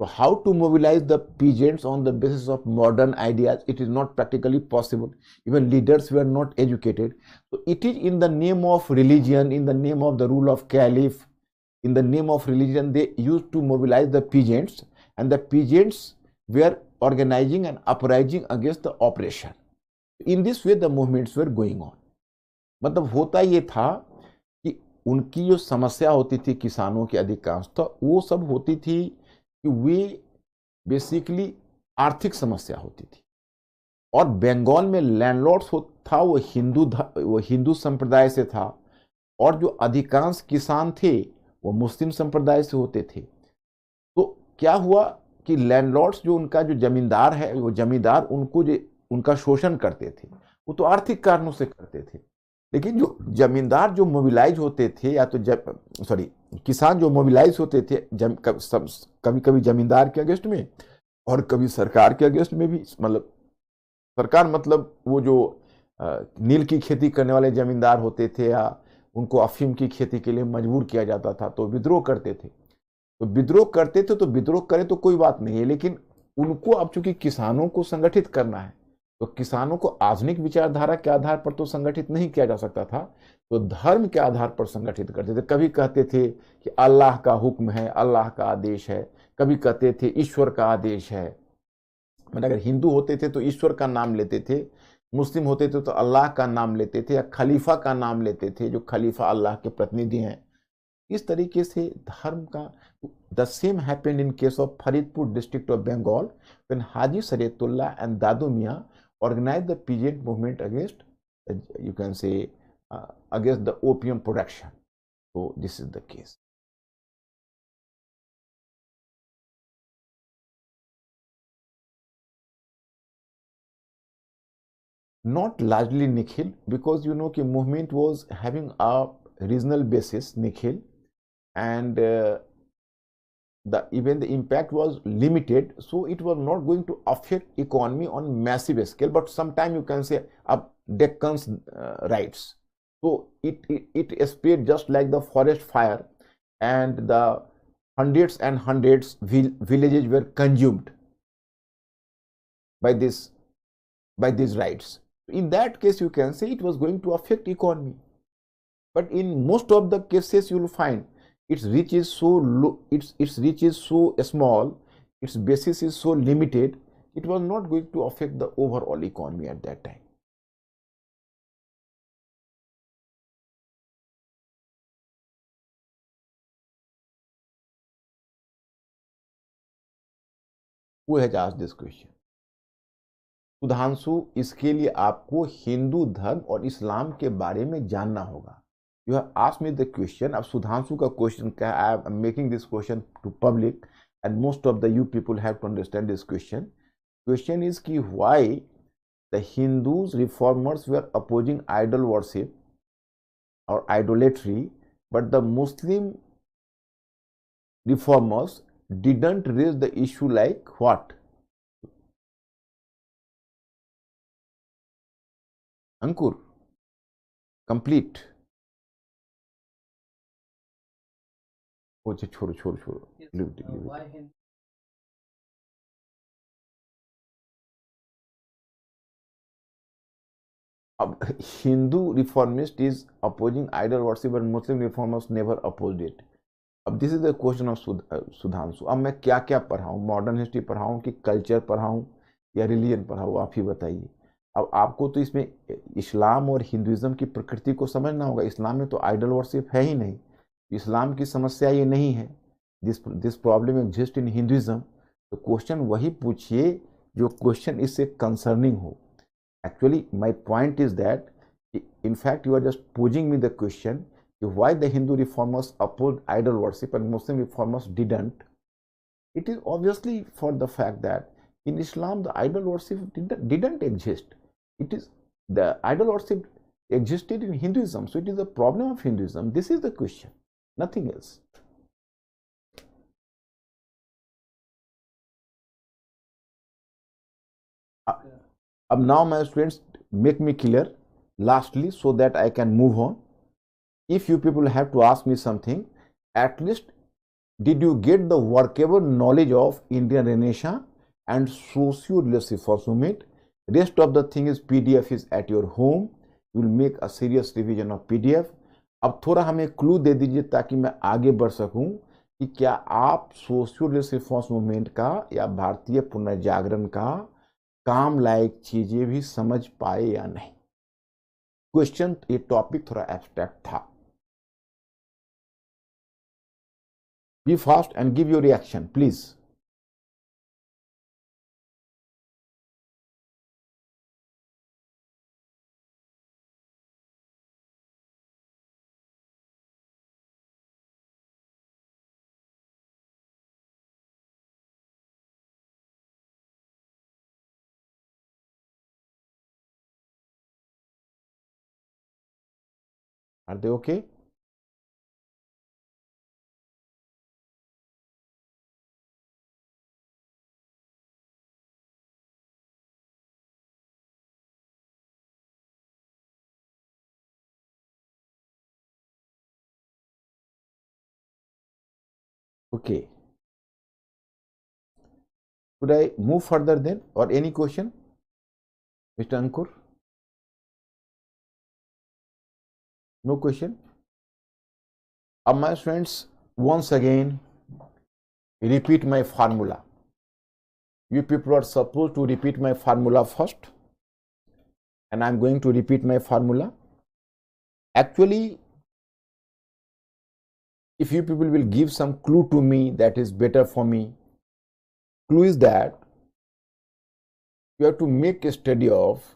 So how to mobilize the peasants on the basis of modern ideas? It is not practically possible. Even leaders were not educated. So it is in the name of religion, in the name of the rule of caliph, in the name of religion, they used to mobilize the peasants, and the peasants were organizing and uprising against the oppression. In this way the movements were going on. मतलब होता ये था कि उनकी जो समस्या होती थी किसानों की अधिकांश, तो वो सब होती थी कि वे बेसिकली आर्थिक समस्या होती थी. और बंगाल में लैंडलॉर्ड्स था वो हिंदू संप्रदाय से था, और जो अधिकांश किसान थे वो मुस्लिम संप्रदाय से होते थे. तो क्या हुआ कि लैंडलॉर्ड्स जो उनका जो जमींदार है, वो जमींदार उनको जो उनका शोषण करते थे, वो तो आर्थिक कारणों से करते थे. लेकिन जो जमींदार जो मोबिलाइज होते थे, या तो किसान जो मोबिलाइज होते थे, कभी कभी जमींदार के अगेंस्ट में और कभी सरकार के अगेंस्ट में भी. मतलब सरकार मतलब वो जो नील की खेती करने वाले जमींदार होते थे, या उनको अफीम की खेती के लिए मजबूर किया जाता था, तो विद्रोह करते थे. तो विद्रोह करे तो कोई बात नहीं है, लेकिन उनको अब चूंकि किसानों को संगठित करना है, तो किसानों को आधुनिक विचारधारा के आधार पर तो संगठित नहीं किया जा सकता था, तो धर्म के आधार पर संगठित करते थे. कभी कहते थे कि अल्लाह का हुक्म है, अल्लाह का आदेश है, कभी कहते थे ईश्वर का आदेश है. मतलब अगर हिंदू होते थे तो ईश्वर का नाम लेते थे, मुस्लिम होते थे तो अल्लाह का नाम लेते थे, या खलीफा का नाम लेते थे, जो खलीफा अल्लाह के प्रतिनिधि हैं. इस तरीके से धर्म का. The same happened in case of Faridpur district of Bengal, when Haji Shariatullah and Dadu Miyan organized the peasant movement against, you can say, against the opium production. So this is the case. Not largely Nikhil, because you know the movement was having a regional basis, Nikhil, and even the impact was limited, so it was not going to affect economy on massive scale. But sometime you can say Deccan's riots, so it spread just like the forest fire, and the hundreds and hundreds villages were consumed by these riots. In that case, you can say it was going to affect economy. But in most of the cases, you will find its reach is so low, its reach is so small, its basis is so limited, it was not going to affect the overall economy at that time. Who has asked this question? Sudhanshu, इसके लिए आपको हिंदू धर्म और इस्लाम के बारे में जानना होगा. You have asked me the question. अब सुधांशु का क्वेश्चन क्या है? I am making this question to public and most of the you people have to understand this question. Question is कि why the Hindus reformers were opposing idol worship or idolatry, but the Muslim reformers didn't raise the issue like what? Ankur, complete. Oh, छोड़ो छोड़ो छोड़ो. Leave it, leave it. Hindu reformist is opposing idol worship and Muslim reformers never opposed it. अब this is the question of Sudhanshu. अब मैं क्या क्या पढ़ाऊँ? Modern history पढ़ाऊँ कि culture पढ़ाऊँ या रिलीजन पढ़ाऊँ? आप ही बताइए. अब आपको तो इसमें इस्लाम और हिंदुइज्म की प्रकृति को समझना होगा. इस्लाम में तो आइडल वर्शिप है ही नहीं. इस्लाम की समस्या ये नहीं है. This problem exist in Hinduism. तो क्वेश्चन वही पूछिए जो क्वेश्चन इससे कंसर्निंग हो. Actually, my point is that, in fact, you are just posing me the question, why the Hindu reformers opposed idol worship and Muslim reformers didn't. It is obviously for the fact that in Islam, the idol worship didn't exist. It is the idol worship existed in Hinduism. So it is a problem of Hinduism. This is the question, nothing else. Now my students, make me clear lastly so that I can move on. If you people have to ask me something, at least did you get the workable knowledge of Indian Renaissance and socio-leadership for Sumit? Rest of the thing is PDF is at your home. You will make a serious revision of PDF. अब थोड़ा हमें clue दे दीजिए ताकि मैं आगे बढ़ सकूं कि क्या आप सोशियो-लेडरशिप फॉर्स मूवमेंट का या भारतीय पुनर्जागरण का काम लायक चीजें भी समझ पाए या नहीं. क्वेश्चन, ये टॉपिक थोड़ा एब्स्ट्रैक्ट था. Be fast and give your reaction please. Are they okay? Okay. Could I move further then, or any question, Mr. Ankur? No question. My friends, once again, repeat my formula. You people are supposed to repeat my formula first, and I'm going to repeat my formula. Actually, if you people will give some clue to me, that is better for me. Clue is that you have to make a study of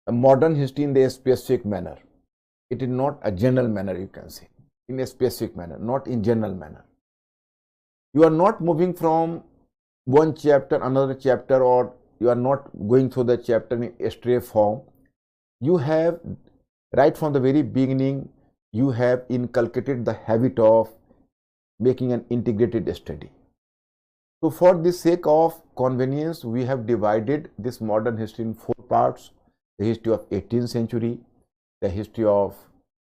a modern history in a specific manner. It is not a general manner, you can say, in a specific manner, not in general manner. You are not moving from one chapter, another chapter, or you are not going through the chapter in a stray form. You have, right from the very beginning, you have inculcated the habit of making an integrated study. So for the sake of convenience, we have divided this modern history in 4 parts. The history of 18th century, the history of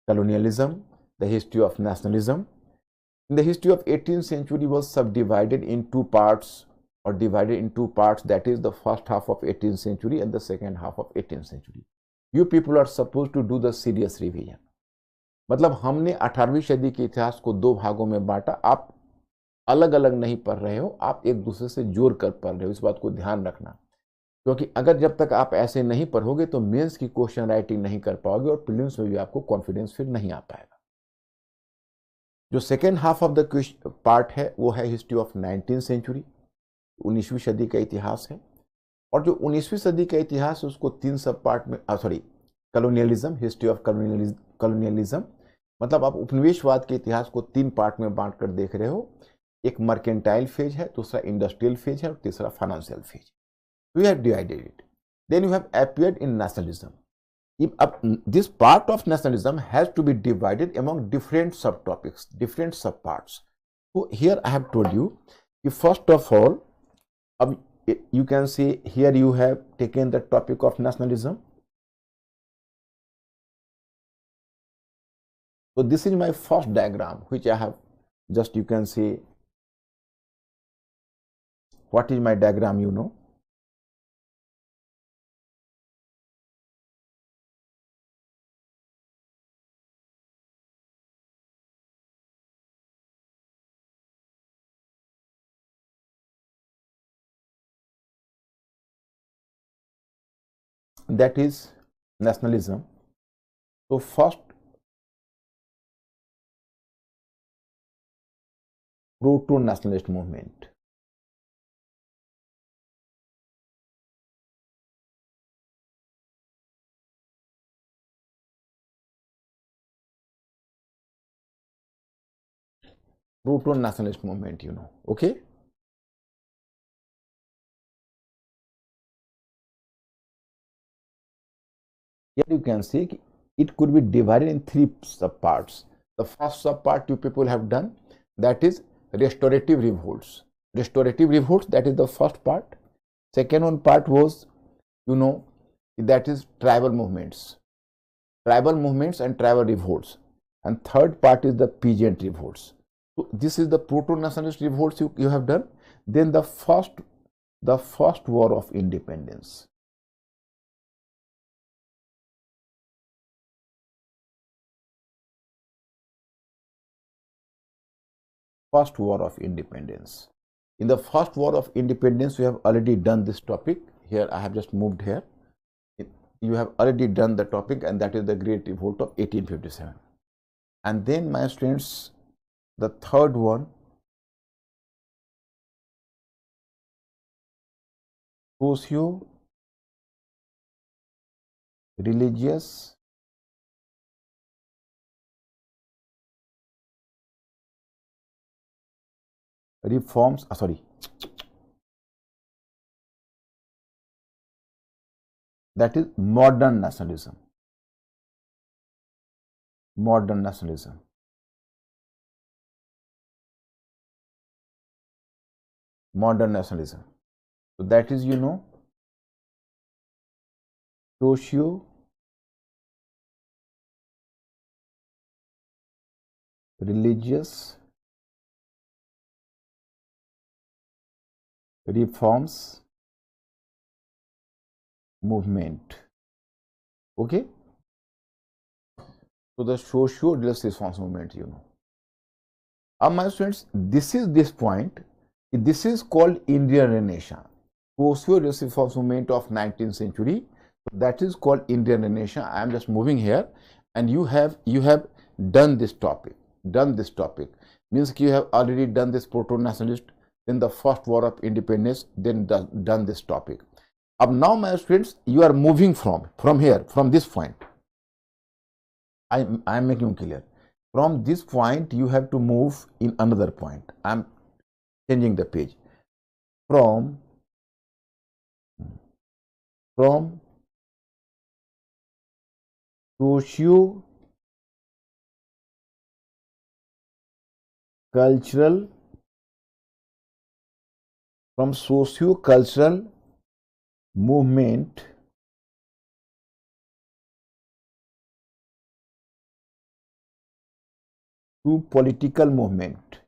colonialism, the history of nationalism. In the history of 18th century was subdivided in 2 parts, or divided in two parts, that is the first half of 18th century and the second half of 18th century. You people are supposed to do the serious revision. मतलब हमने 18वीं सदी के इतिहास को दो भागों में बांटा, आप अलग अलग नहीं पढ़ रहे हो, आप एक दूसरे से जोड़ कर पढ़ रहे हो, इस बात को ध्यान रखना, क्योंकि अगर जब तक आप ऐसे नहीं पढ़ोगे तो मेंस की क्वेश्चन राइटिंग नहीं कर पाओगे और प्रीलिम्स में भी आपको कॉन्फिडेंस फिर नहीं आ पाएगा। जो second half of the part है वो है हिस्ट्री ऑफ 19th सेंचुरी, 19वीं सदी का इतिहास है। और जो 19वीं सदी का इतिहास है उसको तीन सब पार्ट में, कॉलोनियलिज्म, हिस्ट्री ऑफ कॉलोनियलिज्म, मतलब आप उपनिवेशवाद के इतिहास को तीन पार्ट में बांट कर देख रहे हो। एक मर्केंटाइल फेज है, दूसरा इंडस्ट्रियल फेज है और तीसरा financial phase. You have divided it. Then you have appeared in nationalism. This part of nationalism has to be divided among different subtopics, different subparts. So here I have told you, first of all, you can see here you have taken the topic of nationalism. So this is my first diagram, which I have just, you can see what is my diagram, you know. That is nationalism. So first, proto-nationalist movement. Proto-nationalist movement, you know, okay? Here you can see it could be divided in three subparts. The first subpart you people have done, that is restorative revolts. Restorative revolts, that is the first part. Second one part was, you know, that is tribal movements and tribal revolts. And third part is the peasant revolts. So this is the proto-nationalist revolts you have done. Then the first war of independence. First war of independence. In the first war of independence, you have already done this topic. Here I have just moved here. You have already done the topic, and that is the Great Revolt of 1857. And then, my students, the third one, socio-religious reforms, that is modern nationalism. Modern nationalism. Modern nationalism. So that is, you know, socio-religious reforms movement. Okay. So the socio-religious reforms movement, you know. My students, this is this point. This is called Indian Renaissance. Socio-religious reforms movement of 19th century. That is called Indian Renaissance. I am just moving here, and you have done this topic. Means you have already done this proto-nationalist, then the first war of independence, then done this topic. Now, my students, you are moving from here, from this point. I am making clear. From this point, you have to move in another point. I am changing the page. From socio-cultural movement to political movement.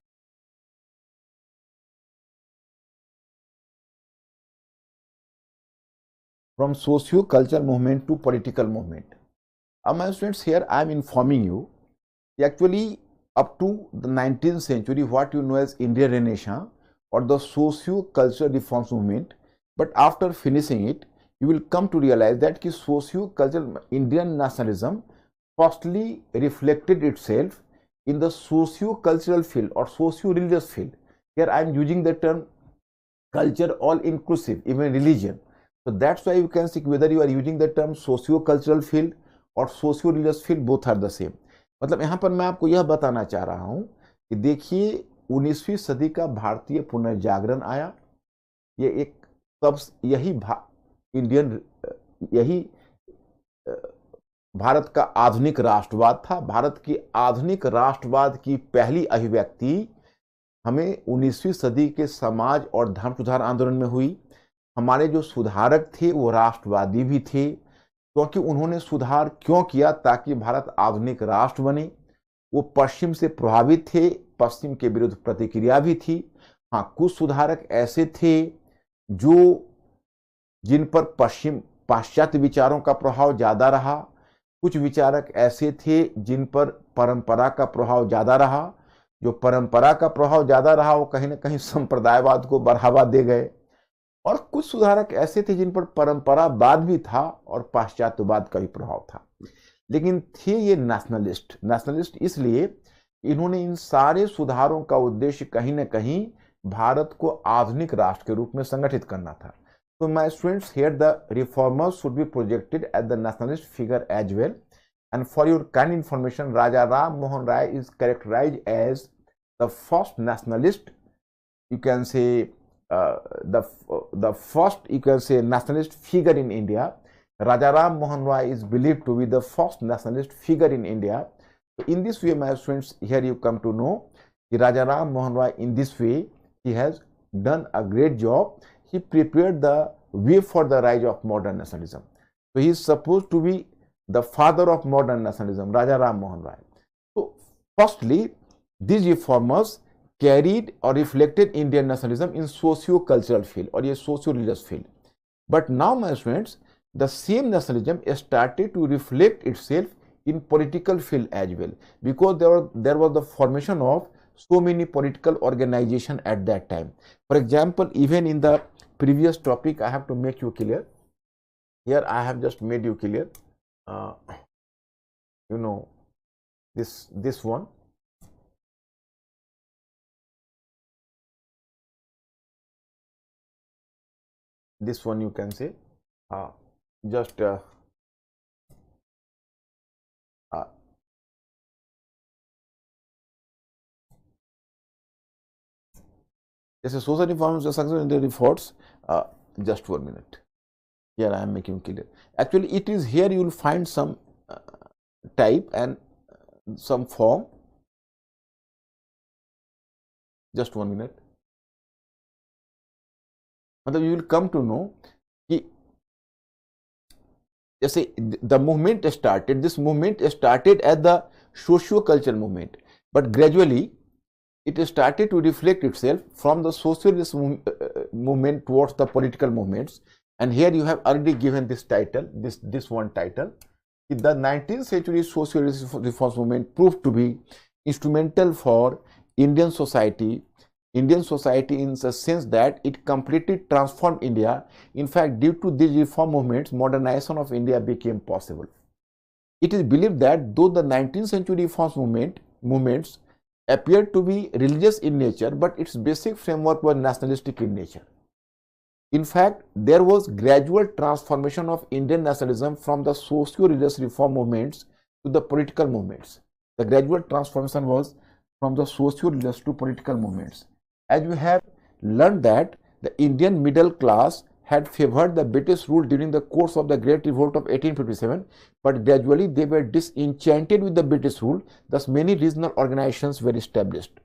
from socio-cultural movement to political movement. My students, here I am informing you, actually up to the 19th century, what you know as Indian Renaissance or the socio-cultural reforms movement, but after finishing it, you will come to realize that socio-cultural Indian nationalism firstly reflected itself in the socio-cultural field or socio-religious field. Here I am using the term culture all inclusive, even religion. So that's why you can see whether you are using the term socio-cultural field और socio religious field both are the same. मतलब यहाँ पर मैं आपको यह बताना चाह रहा हूँ कि देखिए 19वीं सदी का भारतीय पुनर्जागरण आया। ये एक तब यही भारत का आधुनिक राष्ट्रवाद था। भारत की आधुनिक राष्ट्रवाद की पहली अभिव्यक्ति हमें 19वीं सदी के समाज और धर्म सुधार आंदोलन में हुई। हमारे जो सुधारक थे वो राष्ट्रवादी भी थे, क्योंकि उन्होंने सुधार क्यों किया? ताकि भारत आधुनिक राष्ट्र बने। वो पश्चिम से प्रभावित थे, पश्चिम के विरुद्ध प्रतिक्रिया भी थी। हाँ, कुछ सुधारक ऐसे थे जिन पर पाश्चात्य विचारों का प्रभाव ज्यादा रहा। कुछ विचारक ऐसे थे जिन पर परंपरा का प्रभाव ज्यादा रहा। जो परंपरा का प्रभाव ज्यादा रहा वो कहीं ना कहीं संप्रदायवाद को बढ़ावा दे गए। और कुछ सुधारक ऐसे थे जिन पर परंपरावाद भी था और पाश्चात्यवाद का भी प्रभाव था। लेकिन थे ये नेशनलिस्ट इसलिए इन्होंने इन सारे सुधारों का उद्देश्य कहीं ना कहीं भारत को आधुनिक राष्ट्र के रूप में संगठित करना था। तो my students, here the reformers should be projected as the nationalist figure as well. And for your kind information, Raja Ram Mohan Roy is characterised as the first nationalist, you can say the first, you can say, nationalist figure in India. Rajaram Mohan Roy is believed to be the first nationalist figure in India. So in this way, my students, here you come to know Rajaram Mohan Roy, in this way he has done a great job. He prepared the way for the rise of modern nationalism. So he is supposed to be the father of modern nationalism, Rajaram Mohan Roy. So firstly, these reformers carried or reflected Indian nationalism in socio-cultural field or a socio-religious field. But now, my students, the same nationalism started to reflect itself in political field as well, because there was the formation of so many political organization at that time. For example, even in the previous topic, I have to make you clear. Here I have just made you clear. You know, this one. This one you can say just this is social reforms, the success in the efforts. Just 1 minute. Here I am making clear. Actually, it is here you will find some type and some form. Just 1 minute. मतलब you will come to know कि जैसे the movement started, this movement started as the socio-cultural movement, but gradually it started to reflect itself from the socialist movement towards the political movements. And here you have already given this title, this one title. The 19th century socialist reforms movement proved to be instrumental for Indian society in the sense that it completely transformed India. In fact, due to these reform movements, modernization of India became possible. It is believed that though the 19th century reforms movements appeared to be religious in nature, but its basic framework was nationalistic in nature. In fact, there was gradual transformation of Indian nationalism from the socio-religious reform movements to the political movements. The gradual transformation was from the socio-religious to political movements. As we have learned that the Indian middle class had favored the British rule during the course of the Great Revolt of 1857, but gradually they were disenchanted with the British rule, thus many regional organizations were established.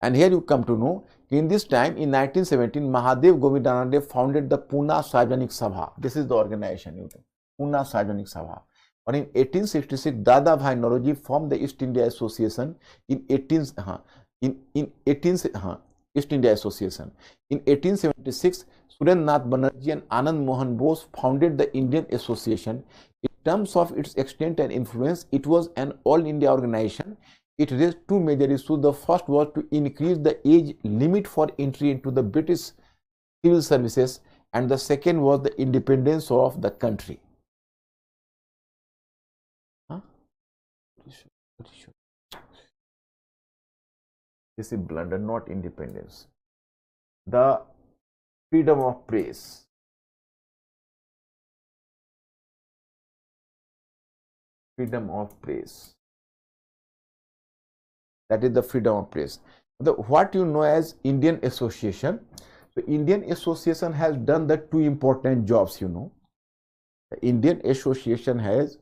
And here you come to know, in this time, in 1917, Mahadev Govindanand founded the Pune Sarvajanik Sabha. This is the organization, Pune Sarvajanik Sabha. Or in 1866, Dada Bhai Nauroji formed the East India Association. In East India Association. In 1876, Surendranath Banerjee and Anand Mohan Bose founded the Indian Association. In terms of its extent and influence, it was an all-India organization. It raised two major issues. The first was to increase the age limit for entry into the British civil services, and the second was the independence of the country. Huh? This is blunder, not independence. The freedom of press. Freedom of press. That is the freedom of press. What you know as Indian Association. So Indian Association has done the two important jobs, you know. The Indian Association has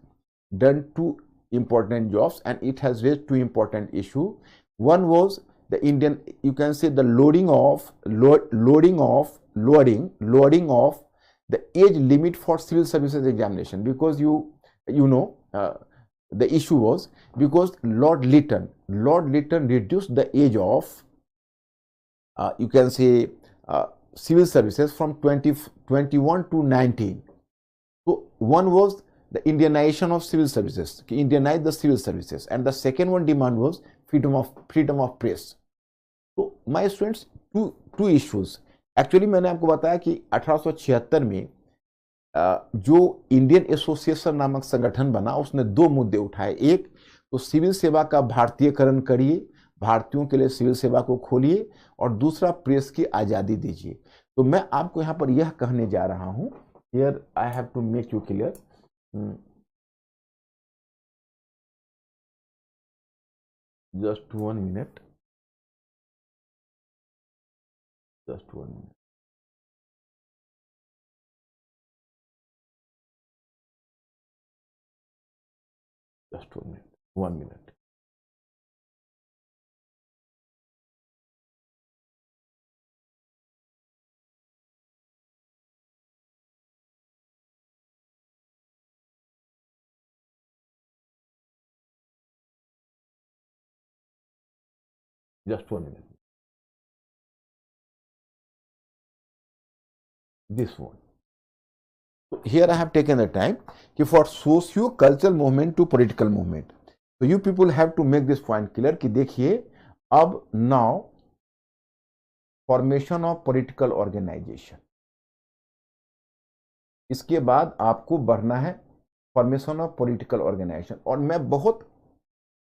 done two important jobs, and it has raised two important issues. One was the Indian, you can say the lowering of the age limit for civil services examination, because you know the issue was because Lord Lytton reduced the age of you can say civil services from 21 to 19. So one was the Indianization of civil services, Indianize the civil services, and the second one demand was freedom of press. So my students, two issues. Actually मैंने आपको बताया कि 1876 में जो Indian association नामक संगठन बना, उसने दो मुद्दे उठाए. एक तो सिविल सेवा का भारतीयकरण करिए, भारतीयों के लिए सिविल सेवा को खोलिए, और दूसरा प्रेस की आज़ादी दीजिए. तो मैं आपको यहाँ पर यह कहने जा रहा हूँ. Here I have to make you clear. Just 1 minute. Just 1 minute. Just 1 minute. 1 minute. Just 1 minute. This one. So here I have taken the time for socio-cultural movement to political movement. So you people have to make this point clear कि देखिए अब now formation of political organization. इसके बाद आपको बढ़ना है formation of political organisation. और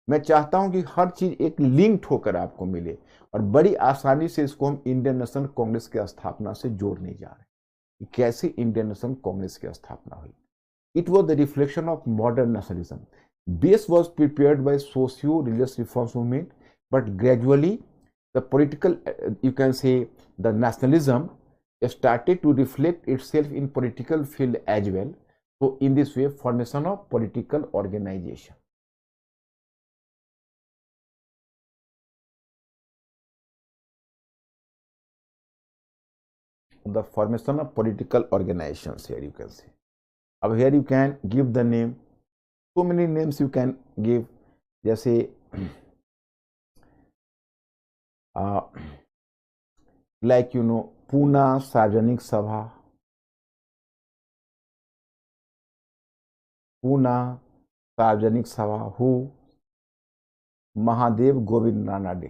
मैं चाहता हूं कि हर चीज एक लिंक्ड होकर आपको मिले, और बड़ी आसानी से इसको हम इंडियन नेशनल कांग्रेस की स्थापना से जोड़ने जा रहे हैं. कैसे इंडियन नेशनल कांग्रेस की स्थापना हुई? It was the reflection of modern nationalism. Base was prepared by socio religious reforms movement, but gradually the political you can say the nationalism started to reflect itself in political field as well. So in this way, formation of political organization. The formation of political organizations, here you can see. Now here you can give the name. So many names you can give. जैसे like you know Poona सार्वजनिक सभा, पूना सार्वजनिक सभा, who Mahadev Govind Ranade.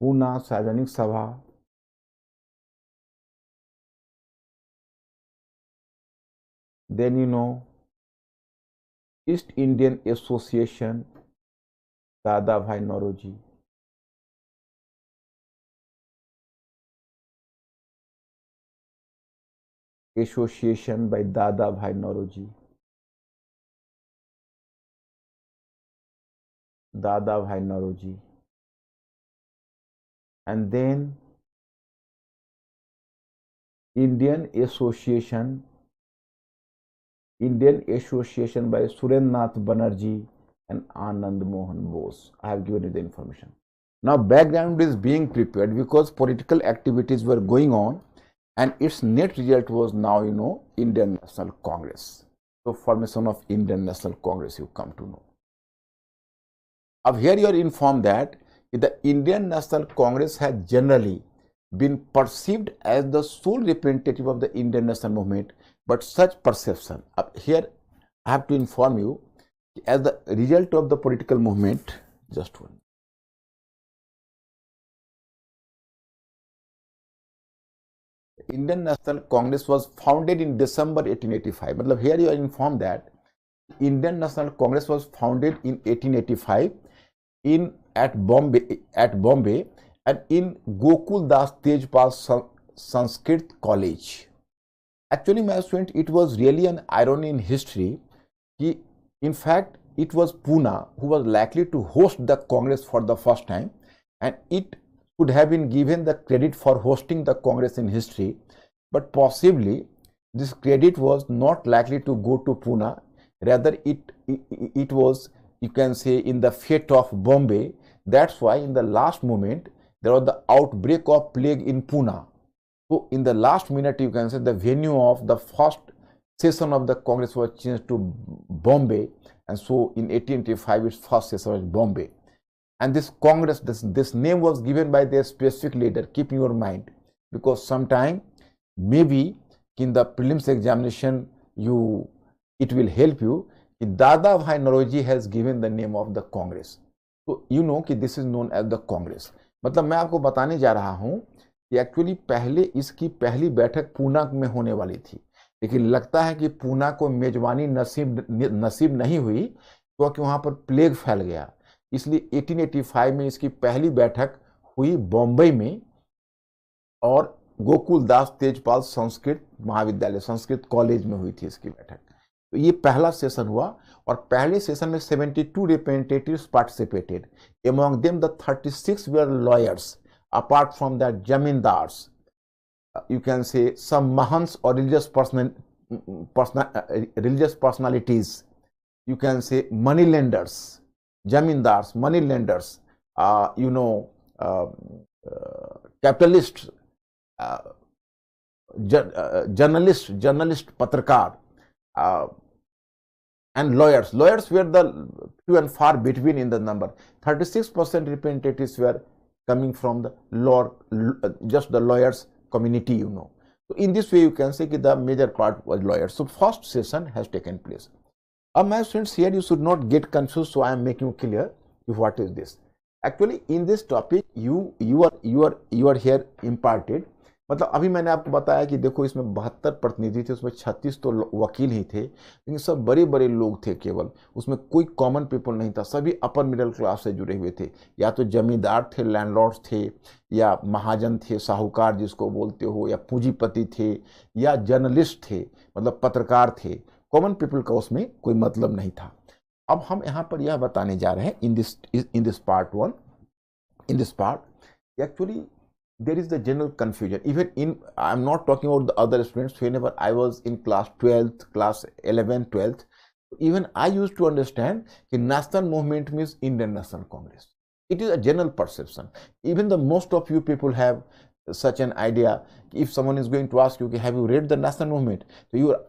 Poona सार्वजनिक सभा, then you know East Indian Association, Dada Bhai Nauroji. Association by Dada Bhai Nauroji. Dada Bhai Nauroji. And then Indian Association by Surendranath Banerjee and Anand Mohan Bose. I have given you the information. Now background is being prepared because political activities were going on, and its net result was now you know Indian National Congress. So formation of Indian National Congress you come to know. अब here you are informed that the Indian National Congress has generally been perceived as the sole representative of the Indian national movement, but such perception, here I have to inform you, as the result of the political movement, just one. Indian National Congress was founded in December 1885. मतलब here you are informed that Indian National Congress was founded in 1885 at Bombay and in Gokul Das Tejpal Sanskrit College. Actually, my student, it was really an irony in history. In fact, it was Pune who was likely to host the Congress for the first time, and it could have been given the credit for hosting the Congress in history, but possibly this credit was not likely to go to Pune. Rather, it was, you can say, in the fate of Bombay. That's why in the last moment there was the outbreak of plague in Pune. So in the last minute, you can say, the venue of the first session of the Congress was changed to Bombay, and so in 1885 its first session was Bombay. And this Congress, this name was given by their specific leader. Keep in your mind, because sometime maybe in the prelims examination it will help you. Dada Bhai Nauroji has given the name of the Congress, so you know कि this is known as the Congress. मतलब मैं आपको बताने जा रहा हूँ कि actually पहले इसकी पहली बैठक पूना में होने वाली थी, लेकिन लगता है कि पूना को मेजबानी नसीब नहीं हुई, क्योंकि वहाँ पर प्लेग फैल गया। इसलिए 1885 में इसकी पहली बैठक हुई बॉम्बे में, और गोकुल दास तेजपाल संस्कृत महाविद्यालय, संस्कृत कॉलेज में हुई थी इसकी बैठक। तो ये पहला सेशन हुआ, और पहले सेशन में 72 representatives participated. Among them, the 36 were lawyers. Apart from that, jamindars, you can say some mahants or religious personalities, you can say money lenders, jamindars, money lenders, capitalists, journalist, patrikar, and lawyers. Lawyers were the few and far between in the number. 36% representatives were coming from the just the lawyers community, you know. So in this way, you can say that the major part was lawyers. So first session has taken place. My students, here you should not get confused. So I am making clear what is this. Actually, in this topic, you are here imparted. मतलब अभी मैंने आपको बताया कि देखो इसमें 72 प्रतिनिधि थे, उसमें 36 तो वकील ही थे, लेकिन सब बड़े बड़े लोग थे केवल, उसमें कोई कॉमन पीपल नहीं था, सभी अपर मिडिल क्लास से जुड़े हुए थे, या तो जमींदार थे, लैंडलॉर्ड्स थे, या महाजन थे, साहूकार जिसको बोलते हो, या पूंजीपति थे, या जर्नलिस्ट थे, मतलब पत्रकार थे। कॉमन पीपल का उसमें कोई मतलब नहीं था। अब हम यहाँ पर यह बताने जा रहे हैं in this part 1, in this part, actually there is the general confusion. Even I am not talking about the other students. Whenever I was in class 12th, class 11th, 12th, even I used to understand that national movement means Indian National Congress. It is a general perception. Even the most of you people have such an idea. If someone is going to ask you, have you read the national movement? So your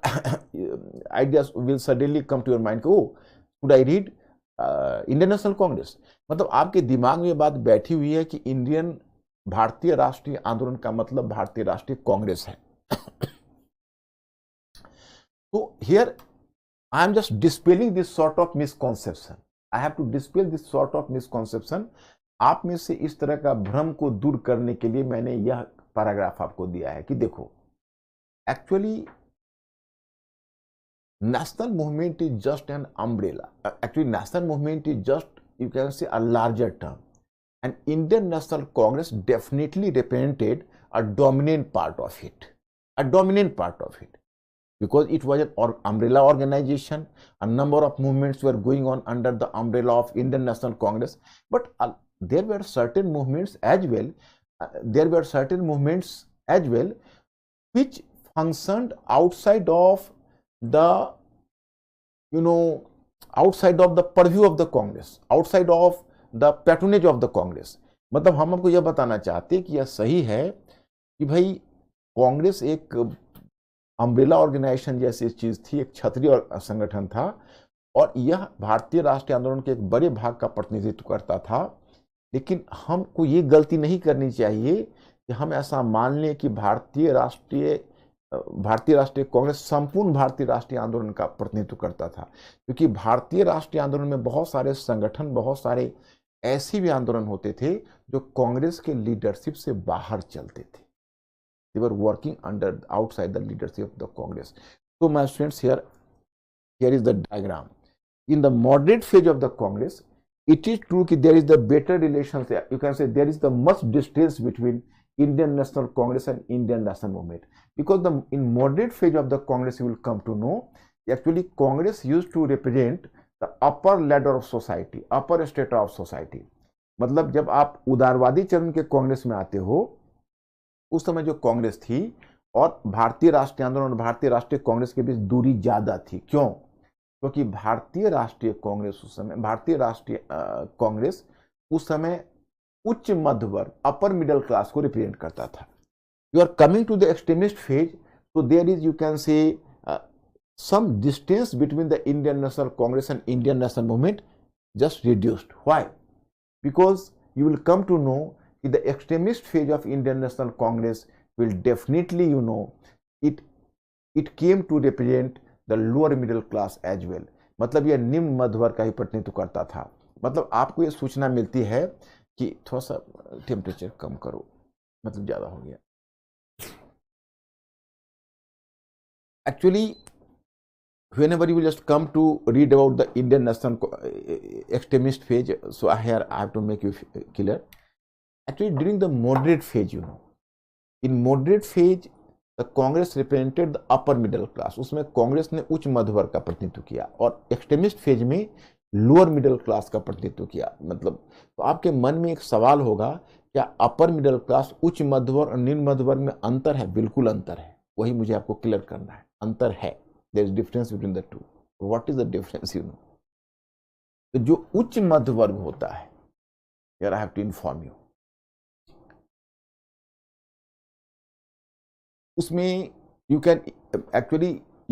ideas will suddenly come to your mind. Oh, should I read Indian national Congress? मतलब आपके दिमाग में ये बात बैठी हुई है कि भारतीय राष्ट्रीय आंदोलन का मतलब भारतीय राष्ट्रीय कांग्रेस है। तो here I am just dispelling this sort of misconception. I have to dispel this sort of misconception. आप में से इस तरह का भ्रम को दूर करने के लिए मैंने यह पैराग्राफ आपको दिया है कि देखो, actually national movement is just an umbrella. Actually, national movement is just, you can say, a larger term. And Indian National Congress definitely represented a dominant part of it. A dominant part of it. Because it was an umbrella organization. A number of movements were going on under the umbrella of Indian National Congress. But there were certain movements as well. Which functioned outside of the purview of the Congress, outside of the patronage of the Congress. मतलब हम आपको यह बताना चाहते हैं कि यह सही है कि भाई कांग्रेस एक अम्ब्रेला ऑर्गेनाइजेशन जैसी चीज थी, एक क्षत्रिय संगठन था, और यह भारतीय राष्ट्रीय आंदोलन के एक बड़े भाग का प्रतिनिधित्व करता था। लेकिन हमको ये गलती नहीं करनी चाहिए कि हम ऐसा मान लें कि भारतीय राष्ट्रीय कांग्रेस संपूर्ण भारतीय राष्ट्रीय आंदोलन का प्रतिनिधित्व करता था, क्योंकि भारतीय राष्ट्रीय आंदोलन में बहुत सारे संगठन, बहुत सारे ऐसे भी आंदोलन होते थे जो कांग्रेस के लीडरशिप से बाहर चलते थे. They were working outside the leadership of the Congress. So my students, here is the diagram. In the moderate phase of the Congress, it is true that there is the better relations. You can say there is the much distance between Indian National Congress and Indian National Movement, because in moderate phase of the Congress, you will come to know actually Congress used to represent the upper ladder of society, upper strata of society. मतलब जब आप उदारवादी चरण के कांग्रेस में आते हो, उस समय जो कांग्रेस थी और भारतीय राष्ट्रीय आंदोलन और भारतीय राष्ट्रीय कांग्रेस के बीच दूरी ज्यादा थी. क्यों? क्योंकि भारतीय राष्ट्रीय कांग्रेस उस समय उच्च मध्य वर्ग, अपर मिडिल क्लास को रिप्रेजेंट करता था. You are coming to the extremist phase, so there is, you can say, some distance between the Indian National Congress and Indian National Movement just reduced. Why? Because you will come to know that the extremist phase of Indian National Congress will definitely, it came to represent the lower middle class as well. मतलब यह निम्न मध्य वर्ग का ही प्रतिनिधित्व करता था. मतलब आपको यह सूचना मिलती है कि थोड़ा सा टेम्परेचर कम करो, मतलब ज्यादा हो गया. Actually, whenever you will just come to read about the Indian National extremist phase, so here I have to make you clear. Actually, during the moderate phase, in moderate phase, the Congress represented the upper middle class. उसमें कांग्रेस ने उच्च मध्य वर्ग का प्रतिनिधित्व किया और extremist phase में लोअर मिडिल क्लास का प्रतिनिधित्व किया. मतलब तो आपके मन में एक सवाल होगा, क्या अपर मिडिल क्लास, उच्च मध्य वर्ग और निम्न मध्य वर्ग में अंतर है? बिल्कुल अंतर है. वही मुझे आपको क्लियर करना है. अंतर है. There is difference between the two. What is the difference? तो जो उच्च मध्य वर्ग होता है, यार I have to inform you, उसमें you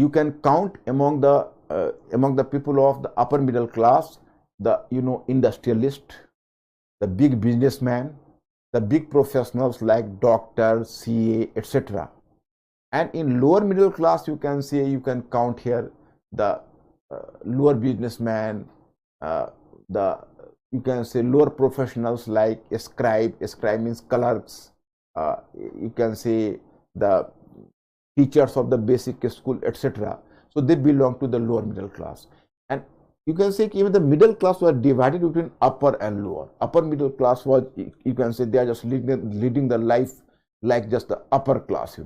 can count among the people of the upper middle class, the industrialist, the big businessman, the big professionals like doctors, CA, etc. And in lower middle class, you can count here the lower businessman, you can say lower professionals like scribe means clerks, you can say the teachers of the basic school, etc. So they belong to the lower middle class. And you can say even the middle class was divided between upper and lower. Upper middle class was, you can say, they are just leading the life like just the upper class,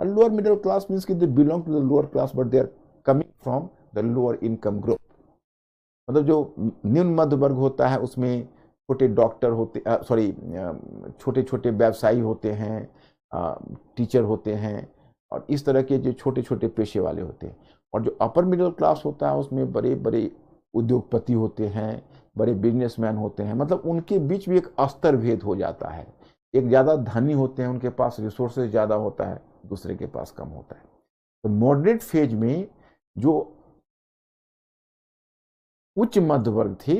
And lower middle class means that they belong to the lower class, but they are coming from the lower income group. मतलब जो निम्न मध्य वर्ग होता है उसमें छोटे doctor होते, छोटे छोटे व्यवसायी होते हैं, टीचर होते हैं, और इस तरह के जो छोटे छोटे पेशे वाले होते हैं. और जो अपर मिडिल क्लास होता है उसमें बड़े बड़े उद्योगपति होते हैं, बड़े बिजनेसमैन होते हैं. मतलब उनके बीच भी एक स्तर भेद हो जाता है. एक ज़्यादा धनी होते हैं, उनके पास रिसोर्सेज ज़्यादा होता है, दूसरे के पास कम होता है. तो मॉडरेट फेज में जो उच्च मध्य वर्ग थे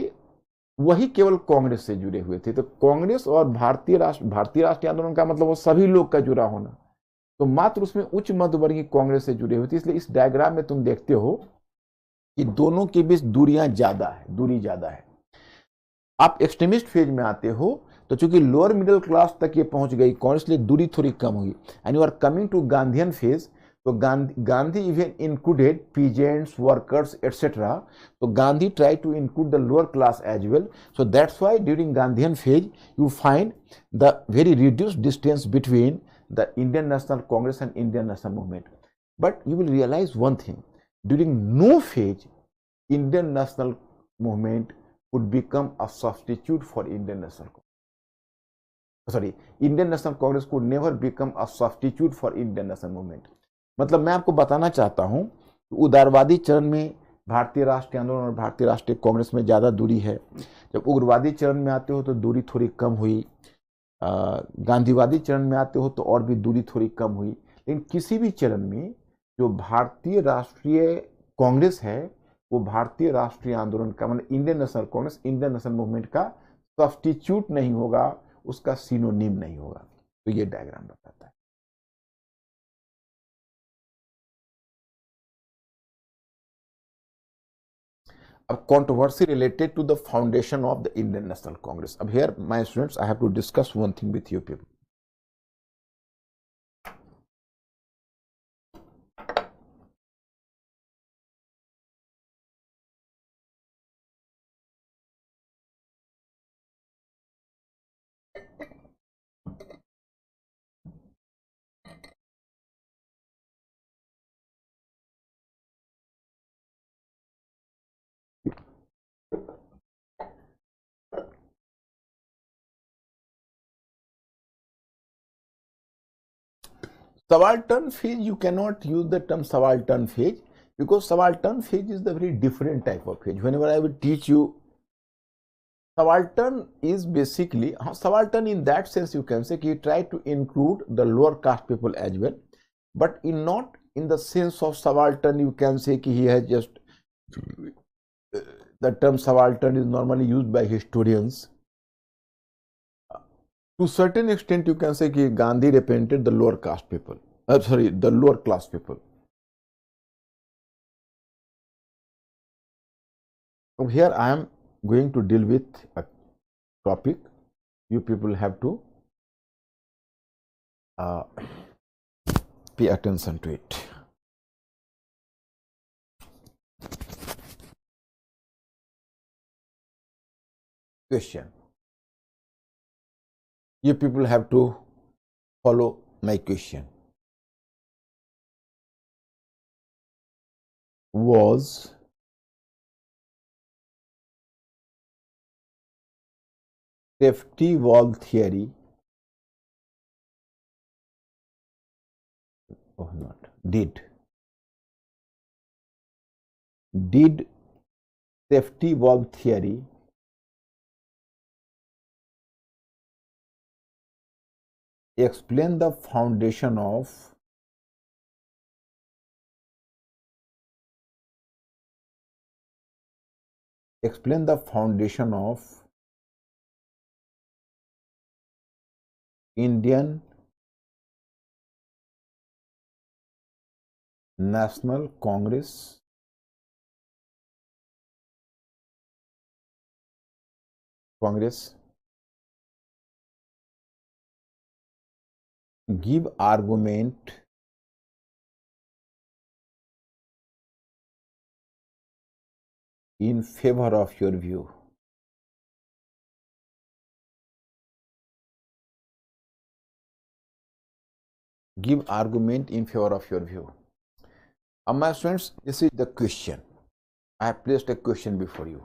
वही केवल कांग्रेस से जुड़े हुए थे. तो कांग्रेस और भारतीय राष्ट्रीय आंदोलन का मतलब वो सभी लोग का जुड़ा होना. तो मात्र उसमें उच्च मध्य वर्गीय कांग्रेस से जुड़े हुए थे. इसलिए इस डायग्राम में तुम देखते हो कि दोनों के बीच दूरी ज्यादा है. आप एक्सट्रीमिस्ट फेज में आते हो तो चूंकि लोअर मिडिल क्लास तक ये पहुंच गई कांग्रेस, लिए दूरी थोड़ी कम हुई. And you are coming to Gandhian phase. तो Gandhi even included peasants, workers, etcetera. तो Gandhi try to include the lower class as well. So that's why during Gandhian phase you find the very reduced distance between the Indian National Congress and Indian National Movement. But you will realize one thing, during no phase, Indian National Movement would become a substitute for Indian National Congress. Indian National Congress could never become a substitute for Indian National Movement. मतलब मैं आपको बताना चाहता हूं, उदारवादी चरण में भारतीय राष्ट्रीय आंदोलन और भारतीय राष्ट्रीय कांग्रेस में ज्यादा दूरी है. जब उग्रवादी चरण में आते हो तो दूरी थोड़ी कम हुई. गांधीवादी चरण में आते हो तो और भी दूरी थोड़ी कम हुई. लेकिन किसी भी चरण में जो भारतीय राष्ट्रीय कांग्रेस है वो भारतीय राष्ट्रीय आंदोलन का, मतलब Indian national Congress, Indian national movement का सब्स्टिट्यूट नहीं होगा, उसका सिनोनिम नहीं होगा। तो ये डायग्राम बताता है। अब controversy related to the foundation of the Indian National Congress. अब here, my students, I have to discuss one thing with you people. Subaltern phase, you cannot use the term subaltern phase, because subaltern phase is the very different type of phase. Whenever I will teach you, subaltern is basically, subaltern in that sense you can say he tried to include the lower caste people as well, but in not in the sense of subaltern you can say he has just, the term subaltern is normally used by historians. To certain extent, you can say that Gandhi represented the lower caste people. The lower class people. So here I am going to deal with a topic. You people have to pay attention to it. Question. You people have to follow my question. Was safety valve theory, did safety valve theory explain the foundation of Indian National Congress give argument in favor of your view. Give argument in favor of your view. My students, this is the question. I have placed a question before you.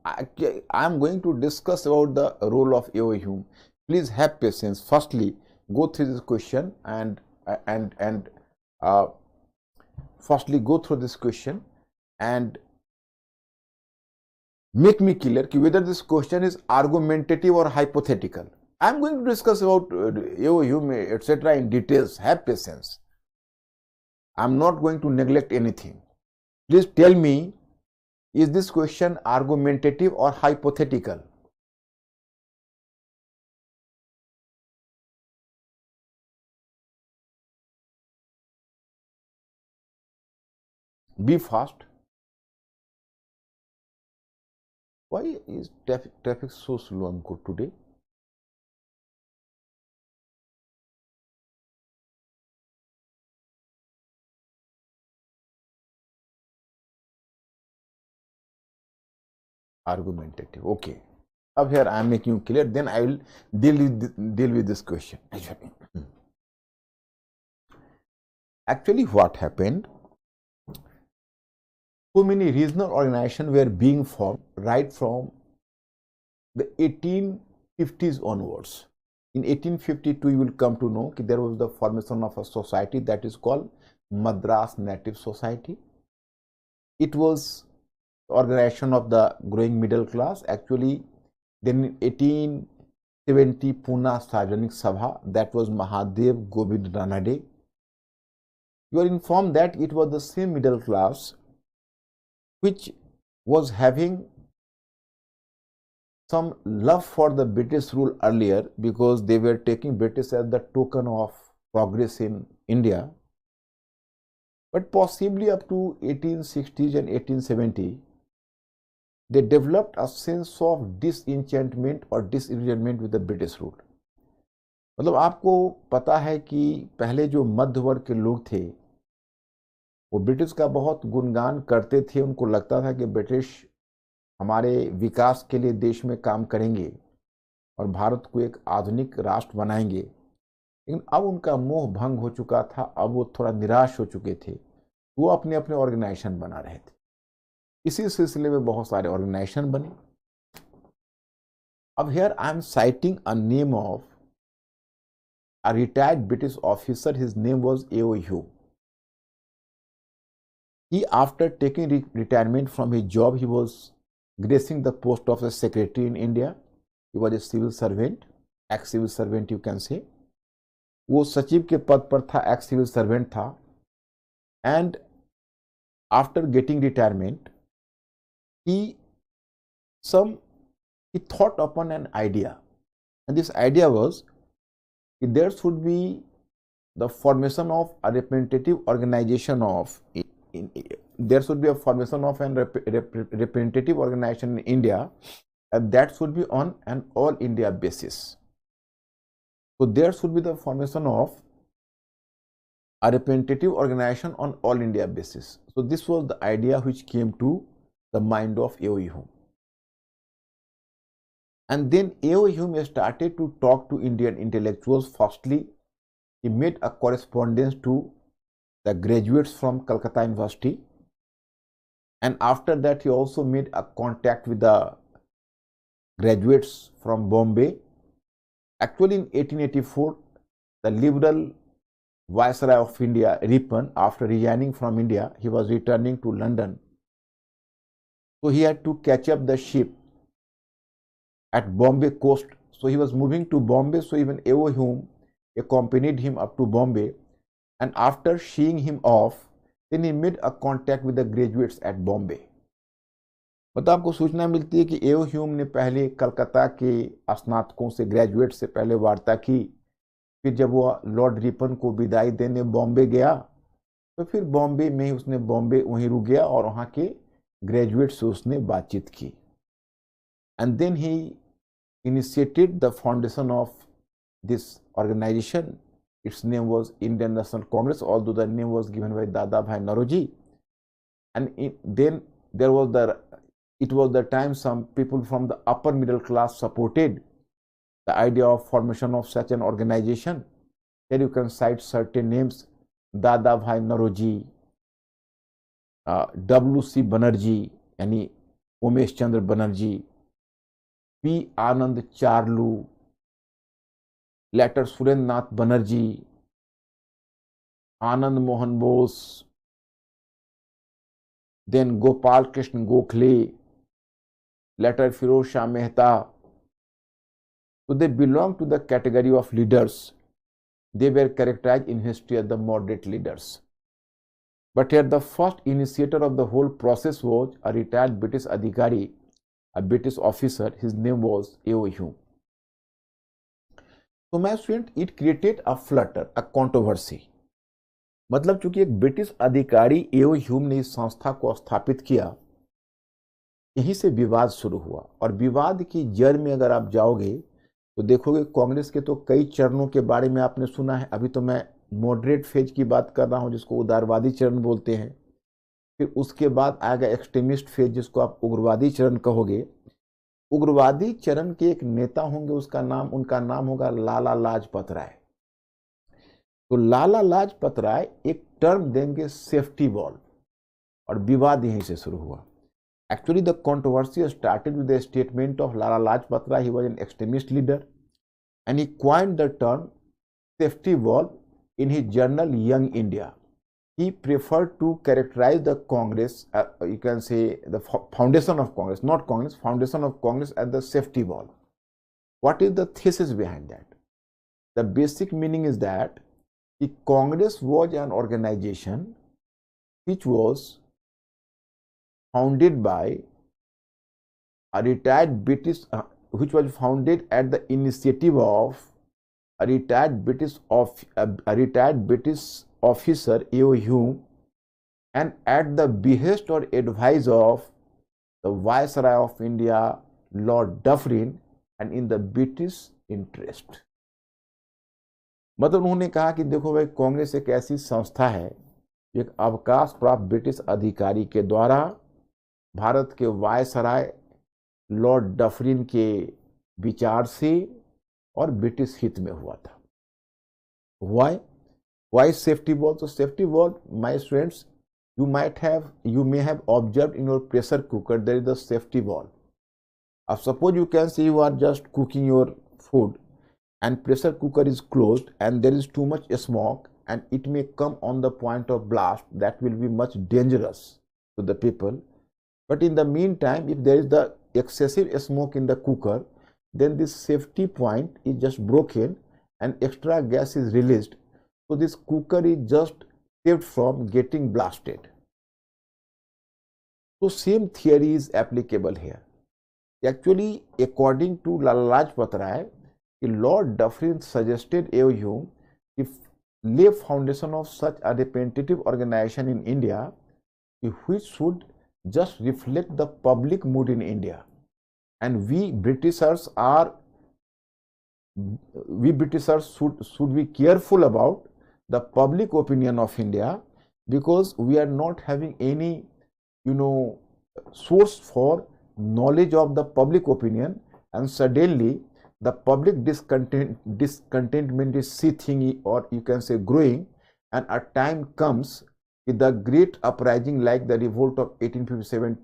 I am going to discuss about the role of A.O. Hume. Please have patience. Firstly, go through this question and firstly go through this question and make me clear whether this question is argumentative or hypothetical. I am going to discuss about A.O. Hume, etc. in details. Have patience. I am not going to neglect anything. Please tell me, is this question argumentative or hypothetical? Be fast. Why is traffic so slow, Ankur, today? Argumentative. Okay. Up here I am making you clear. Then I will deal with this question. Actually, what happened? So many regional organizations were being formed right from the 1850s onwards. In 1852, you will come to know that there was the formation of a society that is called Madras Native Society. It was organization of the growing middle class. Actually, then in 1870, Pune Sarvajanik Sabha, that was Mahadev Govind Ranade. You are informed that it was the same middle class which was having some love for the British rule earlier because they were taking British as the token of progress in India. But possibly up to 1860s and 1870, they developed a sense of disenchantment or disillusionment with the British rule. मतलब आपको पता है कि पहले जो मध्य वर्ग के लोग थे वो ब्रिटिश का बहुत गुणगान करते थे, उनको लगता था कि ब्रिटिश हमारे विकास के लिए देश में काम करेंगे और भारत को एक आधुनिक राष्ट्र बनाएंगे। लेकिन अब उनका मोह भंग हो चुका था, अब वो थोड़ा निराश हो चुके थे, वो अपने अपने ऑर्गेनाइजेशन बना रहे थे। इसी सिलसिले में बहुत सारे ऑर्गेनाइजेशन बने। अब here I am citing a name of a retired British officer. His name was A.O. Hume. He, after taking retirement from his job, he was gracing the post of a secretary in India. He was a civil servant, ex-civil servant you can say. वो सचिव के पद पर था, ex-civil servant था. And after getting retirement, he thought upon an idea, and this idea was there should be the formation of a representative organization of there should be a formation of an representative organization in India, and that should be on an all India basis. So there should be the formation of a representative organization on all India basis. So this was the idea which came to the mind of A.O. Hume. And then A.O. Hume started to talk to Indian intellectuals. Firstly, he made a correspondence to the graduates from Calcutta University, and after that he also made a contact with the graduates from Bombay. Actually, in 1884, the liberal Viceroy of India, Ripon, after resigning from India, he was returning to London. So he had to catch up the ship at Bombay coast. So he was moving to Bombay. So even A.O. Hume accompanied him up to Bombay. And after seeing him off, then he made a contact with the graduates at Bombay. मतलब आपको सूचना मिलती है कि A.O. Hume ने पहले कलकत्ता के स्नातकों से, ग्रेजुएट से पहले वार्ता की। फिर जब वो लॉर्ड रिपन को विदाई देने बॉम्बे गया, तो फिर बॉम्बे में उसने वहीं रुक गया और वहाँ के ग्रेजुएट से उसने बातचीत की। And then he initiated the foundation of this organization. Its name was Indian National Congress, although the name was given by Dadabhai Naoroji. And then it was the time some people from the upper middle class supported the idea of formation of such an organization. Here you can cite certain names: Dadabhai Naoroji, W.C. Banerjee, यानी Umesh Chandra Banerjee, P. Anand Charlu, later Surendranath Banerjee, Anand Mohan Bose, then Gopal Krishna Gokhale, later Firoz Shah Mehta. So they belong to the category of leaders. They were characterized in history as the moderate leaders. But here the first initiator of the whole process was a retired British adhikari, a British officer. His name was A.O. Hume. So my student, it created a flutter, a controversy. मतलब चूंकि एक British अधिकारी A.O. Hume ने इस संस्था को स्थापित किया, यहीं से विवाद शुरू हुआ। और विवाद की जड़ में अगर आप जाओगे तो देखोगे कांग्रेस के तो कई चरणों के बारे में आपने सुना है। अभी तो मैं मॉडरेट फेज की बात कर रहा हूं, जिसको उदारवादी चरण बोलते हैं। फिर उसके बाद आएगा एक्सट्रीमिस्ट फेज, जिसको आप उग्रवादी चरण कहोगे। उग्रवादी चरण के एक नेता होंगे, उनका नाम होगा लाला लाजपत राय। तो लाला लाजपत राय एक टर्म देंगे सेफ्टी वॉल्व, और विवाद यहीं से शुरू हुआ। Actually, the controversy started with the statement of Lala Lajpat Rai. He was an extremist leader, and he coined the term safety valve in his journal Young India. He preferred to characterize the Congress, you can say the foundation of Congress, not Congress, foundation of Congress as the safety valve. What is the thesis behind that? The basic meaning is that the Congress was an organization which was founded by a retired British, which was founded at the initiative of a retired British officer A.O. Hume, and at the behest or advice of the Viceroy of India Lord Dufferin, and in the British interest. मतलब उन्होंने कहा कि देखो भाई, कांग्रेस एक ऐसी संस्था है, एक अवकाश प्राप्त ब्रिटिश अधिकारी के द्वारा भारत के वायसराय लॉर्ड डफरिन के विचार से और ब्रिटिश हित में हुआ था. Why safety valve? So safety valve, my students, you may have observed in your pressure cooker there is a safety valve. Suppose you can say you are just cooking your food and pressure cooker is closed and there is too much smoke and it may come on the point of blast. That will be much dangerous to the people. But in the meantime, if there is the excessive smoke in the cooker, then this safety point is just broken and extra gas is released. So this cooker is just saved from getting blasted. So same theory is applicable here. Actually, according to Lala Lajpat Rai, Lord Dufferin suggested A.O. Hume if lay foundation of such a representative organization in India, which should just reflect the public mood in India. And we Britishers should be careful about the public opinion of India, because we are not having any, source for knowledge of the public opinion, and suddenly the public discontentment is seething, or you can say growing, and a time comes with the great uprising like the revolt of 1857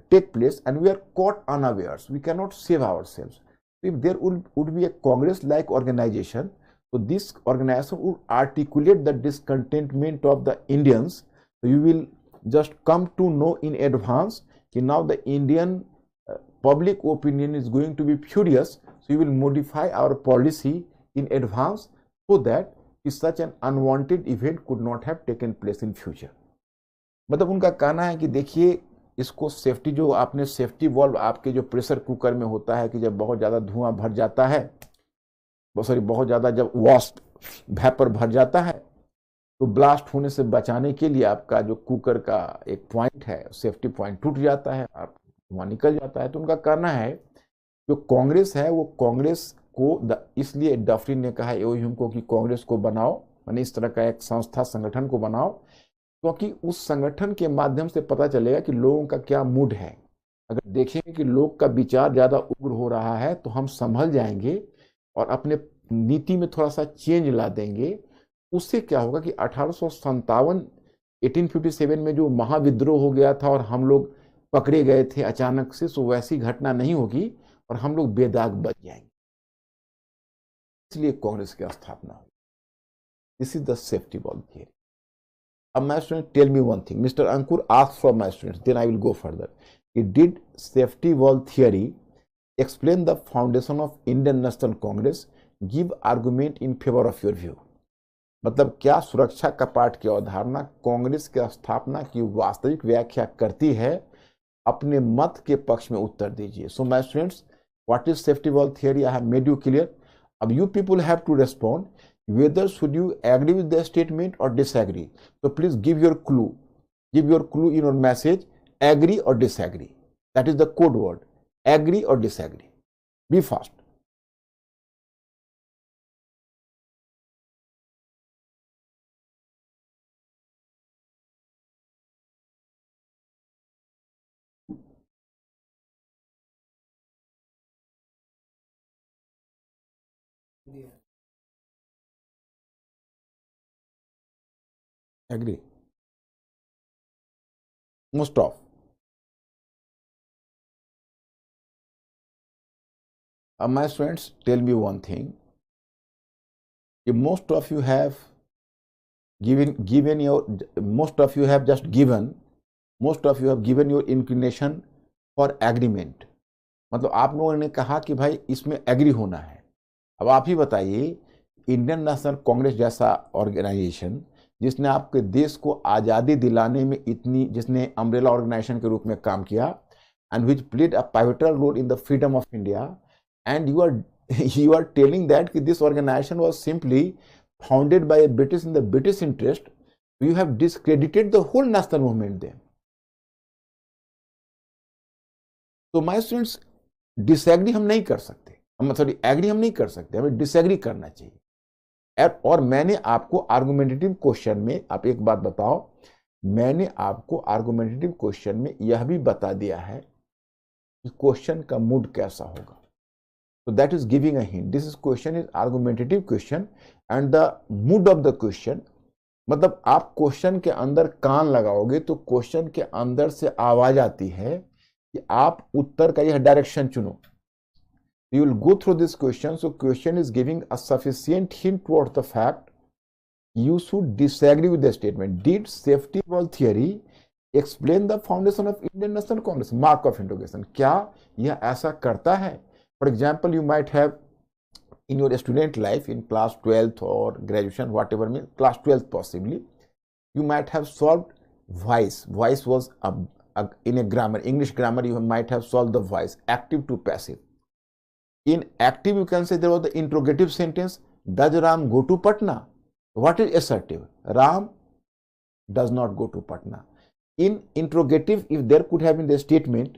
take place, and we are caught unawares. We cannot save ourselves. If there would be a Congress-like organization, so this organization would articulate the discontentment of the Indians. So you will just come to know in advance that now the Indian public opinion is going to be furious. So you will modify our policy in advance so that such an unwanted event could not have taken place in future. मतलब उनका कहना है कि देखिए, इसको safety, जो आपने safety valve आपके जो प्रेशर कुकर में होता है कि जब बहुत ज़्यादा धुआं भर जाता है, बहुत ज़्यादा जब वास्ट वेपर भर जाता है, तो ब्लास्ट होने से बचाने के लिए आपका जो कुकर का एक पॉइंट है, सेफ्टी पॉइंट टूट जाता है, आप धुआं निकल जाता है. तो उनका कहना है जो कांग्रेस है वो कांग्रेस को, इसलिए डफरिन ने कहा ए.ओ. ह्यूम को कि कांग्रेस को बनाओ, माने इस तरह का एक संस्था संगठन को बनाओ, क्योंकि उस संगठन के माध्यम से पता चलेगा कि लोगों का क्या मूड है. अगर देखेंगे कि लोग का विचार ज़्यादा उग्र हो रहा है तो हम संभल जाएंगे और अपने नीति में थोड़ा सा चेंज ला देंगे. उससे क्या होगा कि 1857 में जो महाविद्रोह हो गया था और हम लोग पकड़े गए थे अचानक से, तो वैसी घटना नहीं होगी और हम लोग बेदाग बच जाएंगे. इसलिए कांग्रेस की स्थापना हुई. This is the safety valve theory. अब my student, tell me one thing. Mister Ankur ask from my students, then I will go further. Did safety valve theory explain the foundation of Indian National Congress, give argument in favor of your view. मतलब क्या सुरक्षा कपाट की अवधारणा कांग्रेस की स्थापना की वास्तविक व्याख्या करती है? अपने मत के पक्ष में उत्तर दीजिए. So my students, what is safety valve theory? I have made you clear. अब you people have to respond whether should you agree with the statement or disagree. So please give your clue. Give your clue in your message. Agree or disagree. That is the code word. Agree or disagree. Be fast. Yeah. Agree. Most of. My students, tell me one thing. If most of you have given your, most of you have just given, most of you have given your inclination for agreement. मतलब आप लोगों ने कहा कि भाई इसमें agree होना है. अब आप ही बताइए, इंडियन नेशनल कांग्रेस जैसा ऑर्गेनाइजेशन जिसने आपके देश को आज़ादी दिलाने में इतनी, जिसने अम्ब्रेला ऑर्गेनाइजेशन के रूप में काम किया, and which played a pivotal role in the freedom of India, and you are telling that this organization was simply founded by a British in the British interest. You have discredited the whole national movement then. तो my students, disagree हम नहीं कर सकते, हम sorry agree हम नहीं कर सकते, हमें डिसएग्री करना चाहिए। और मैंने आपको आर्गुमेंटेटिव क्वेश्चन में, आप एक बात बताओ, मैंने आपको आर्गुमेंटेटिव क्वेश्चन में यह भी बता दिया है कि क्वेश्चन का मूड कैसा होगा। So that is giving a hint. This question is argumentative question, and the mood of the question, मतलब आप क्वेश्चन के अंदर कान लगाओगे तो क्वेश्चन के अंदर से आवाज आती है कि आप उत्तर का यह डायरेक्शन चुनो। You will go through this question. So question is giving a sufficient hint towards the fact you should disagree with the statement. Did safety valve theory explain the foundation of Indian National Congress? Mark of interrogation. क्या यह ऐसा करता है? For example, you might have in your student life in class 12th or graduation, whatever means, class 12th possibly, you might have solved voice. Voice was in a grammar, English grammar, you might have solved the voice, active to passive. In active, you can say there was the interrogative sentence, does Ram go to Patna? What is assertive? Ram does not go to Patna. In interrogative, if there could have been the statement,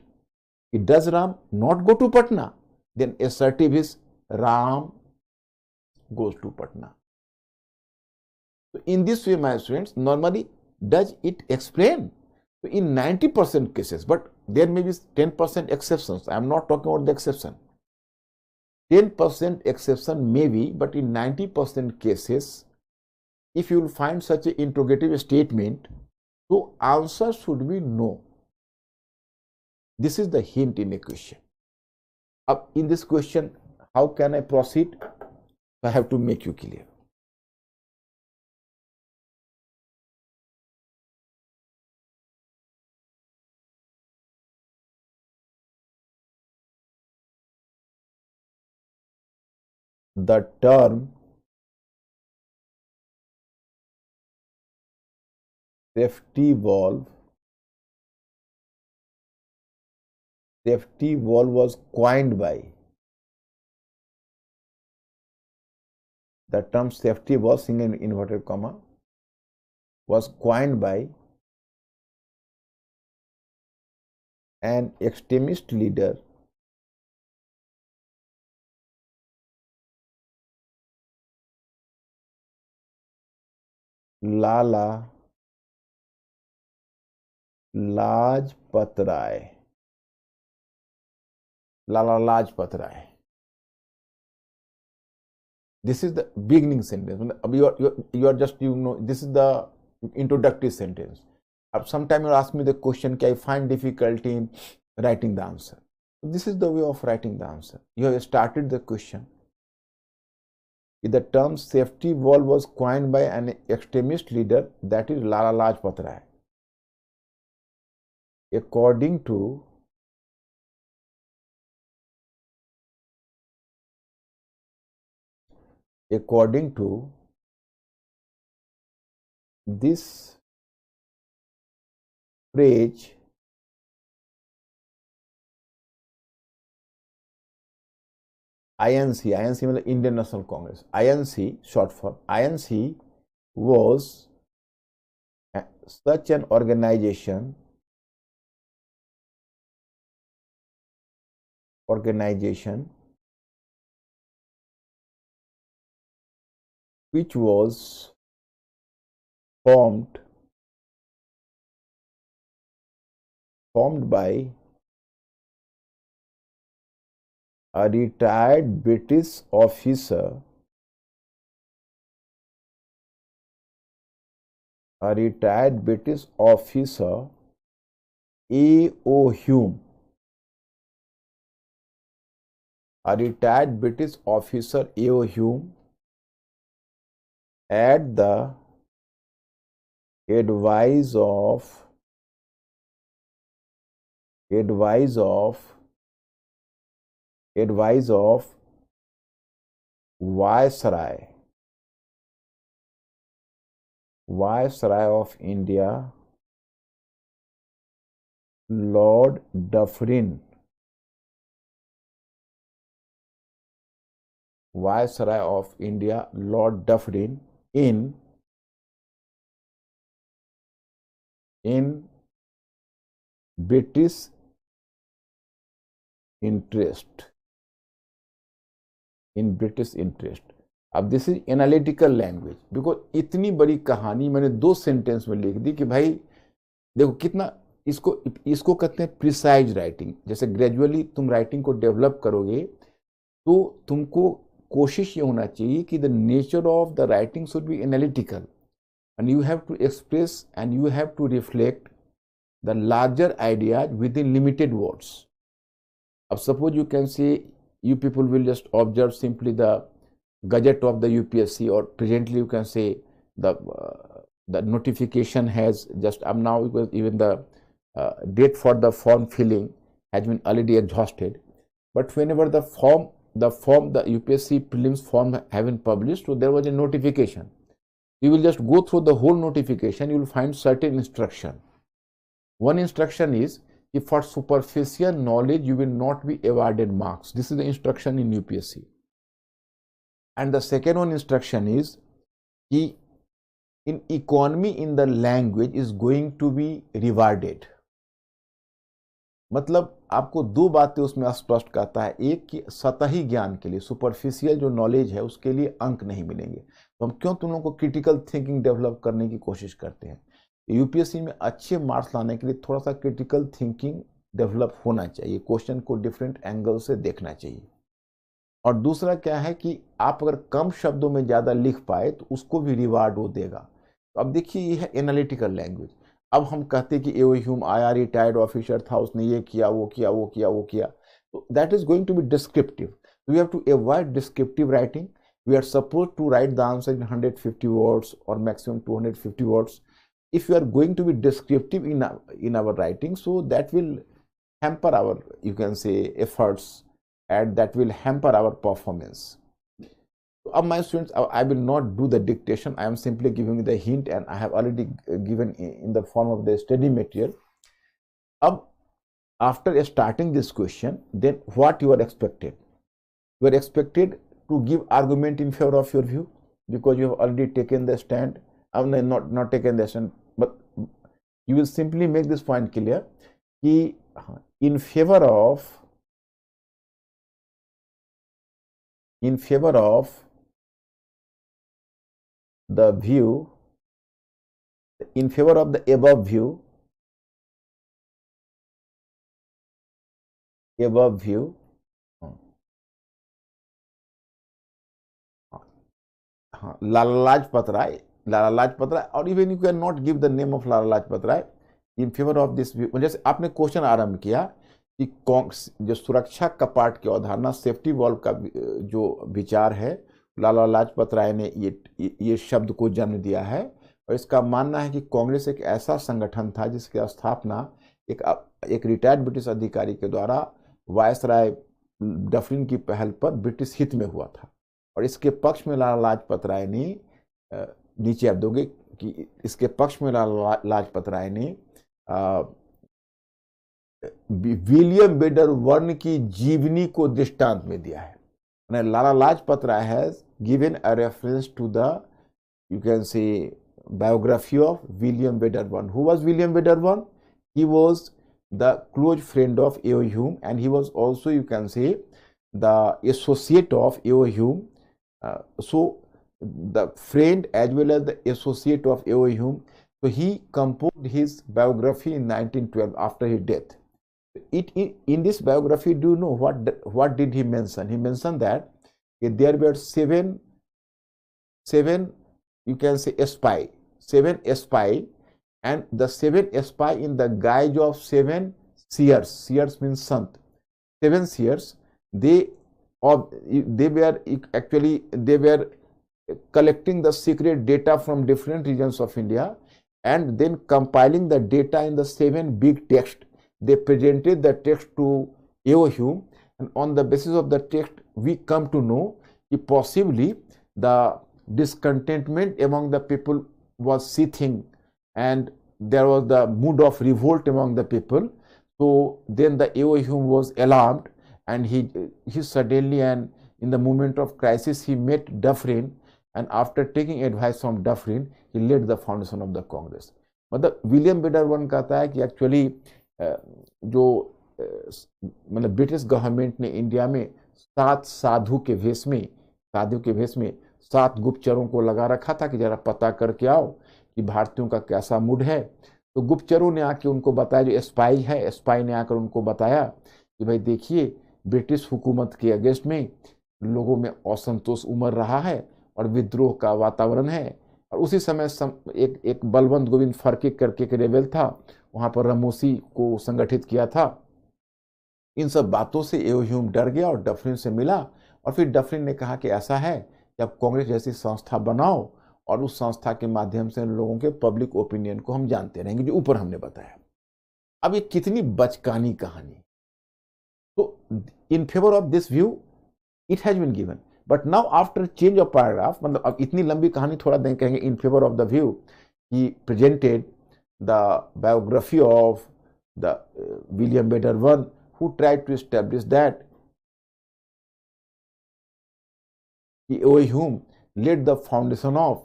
does Ram not go to Patna? Then assertive is Ram goes to Patna. So in this way, my students, normally does it explain? So in 90% cases, but there may be 10% exceptions. I am not talking about the exception. 10% exception may be, but in 90% cases, if you will find such an interrogative statement, so answer should be no. This is the hint in a question. Up in this question, how can I proceed? I have to make you clear. The term safety valve was coined by, the term safety valve in inverted comma was coined by an extremist leader Lala Lajpat Rai. Lala Lajpat Rai. This is the beginning sentence. You are just, this is the introductory sentence. Sometime you ask me the question, I find difficulty in writing the answer. This is the way of writing the answer. You have started the question. The term safety valve was coined by an extremist leader, that is Lala Lajpat Rai. According to this phrase, INC means Indian National Congress. INC, short form. INC was such an organization which was formed by a retired British officer, A.O. Hume. A retired British officer, A.O. Hume, at the advice of Viceroy of India Lord Dufferin, Viceroy of India Lord Dufferin in British interest, in British interest. अब this is analytical language, because इतनी बड़ी कहानी मैंने 2 sentence में लिख दी कि भाई देखो कितना इसको कहते हैं प्रिसाइज राइटिंग। जैसे ग्रेजुअली तुम राइटिंग को डेवलप करोगे तो तुमको कोशिश ये होना चाहिए कि the nature of the writing should be analytical and you have to express and you have to reflect the larger ideas within limited words. अब suppose you can say you people will just observe simply the gadget of the UPSC, or presently you can say the notification has just now, because even the date for the form filling has been already exhausted. But whenever the UPSC prelims form have been published, so there was a notification. You will just go through the whole notification, you will find certain instruction. One instruction is, if for superficial knowledge you will not be awarded marks. This is the instruction in UPSC. And the second one instruction is, in economy in the language is going to be rewarded. मतलब आपको 2 बातें उसमें स्पष्ट कहता है। एक कि सतही ज्ञान के लिए, सुपरफिशियल जो नॉलेज है उसके लिए अंक नहीं मिलेंगे। तो हम क्यों तुम लोगों को क्रिटिकल थिंकिंग डेवलप करने की कोशिश करते हैं। यूपीएससी में अच्छे मार्क्स लाने के लिए थोड़ा सा क्रिटिकल थिंकिंग डेवलप होना चाहिए, क्वेश्चन को डिफरेंट एंगल से देखना चाहिए। और दूसरा क्या है कि आप अगर कम शब्दों में ज़्यादा लिख पाए तो उसको भी रिवार्ड वो देगा। तो अब देखिए ये है एनालिटिकल लैंग्वेज। अब हम कहते हैं कि एओ ह्यूम आया, रिटायर्ड ऑफिसर था, उसने ये किया वो किया वो किया वो किया, तो that is going to be descriptive. We have to avoid descriptive writing. We are suppose to write the answer in 150 words और maximum 250 words. If you are going to be descriptive in our writing, so that will hamper our, you can say, efforts, and that will hamper our performance. So, my students, I will not do the dictation. I am simply giving you the hint, and I have already given in the form of the study material. After starting this question, then what you are expected? You are expected to give argument in favor of your view, because you have already taken the stand. Not taken the stand, but you will simply make this point clear कि in favor of the view, in favor of the above view, Lala Lajpat Rai, और even you can not give the name of Lala Lajpat Rai in favour of this view. जैसे आपने question आरंभ किया कि जो सुरक्षा कपाट की अवधारणा, सेफ्टी वॉल्व का जो विचार है, लाला लाजपत राय ने ये शब्द को जन्म दिया है। और इसका मानना है कि कांग्रेस एक ऐसा संगठन था जिसकी स्थापना एक रिटायर्ड ब्रिटिश अधिकारी के द्वारा वायसराय डफरिन की पहल पर ब्रिटिश हित में हुआ था। और इसके पक्ष में लाला लाजपत राय ने, नीचे आप दोगे कि इसके पक्ष में लाला लाजपत राय ने विलियम बेडरवर्न की जीवनी को दृष्टांत में दिया है। Lala Lajpat Rai has given a reference to the, you can say, biography of William Wedderburn. Who was William Wedderburn? He was the close friend of A.O. Hume, and he was also, you can say, the associate of A.O. Hume. So the friend as well as the associate of A.O. Hume. So he composed his biography in 1912 after his death. In this biography, do you know what did he mention? He mentioned that there were seven, you can say, seven spy, and the 7 spy in the guise of 7 seers. Seers means sant. 7 seers. They were collecting the secret data from different regions of India, and then compiling the data in the 7 big texts. They presented the text to A.O. Hume, and on the basis of the text, we come to know that possibly the discontentment among the people was seething and there was the mood of revolt among the people. So then the AO Hume was alarmed, and he suddenly, and in the moment of crisis, he met Dufferin, and after taking advice from Dufferin, he laid the foundation of the Congress. मतलब William बेडरबर्न कहता है कि actually जो मतलब British government ने India में 7 साधु के भेष में 7 गुप्तचरों को लगा रखा था कि जरा पता करके आओ कि भारतीयों का कैसा मूड है। तो गुप्तचरों ने आके उनको बताया, जो स्पाई ने आकर उनको बताया कि भाई देखिए, ब्रिटिश हुकूमत के अगेंस्ट में लोगों में असंतोष उमड़ रहा है और विद्रोह का वातावरण है। और उसी समय एक बलवंत गोविंद फर्के करके एक रेबेल था, वहां पर रमोसी को संगठित किया था। इन सब बातों से एओ ह्यूम डर गया और डफरिन से मिला, और फिर डफरिन ने कहा कि ऐसा है कि आप कांग्रेस जैसी संस्था बनाओ और उस संस्था के माध्यम से लोगों के पब्लिक ओपिनियन को हम जानते रहेंगे, जो ऊपर हमने बताया। अब ये कितनी बचकानी कहानी। तो in favour of this view it has been given, but now after change of paragraph, मतलब अब इतनी लंबी कहानी थोड़ा दें कहेंगे। In favour of the view he presented the biography of the William Wedderburn, who tried to establish that A.O. Hume laid the foundation of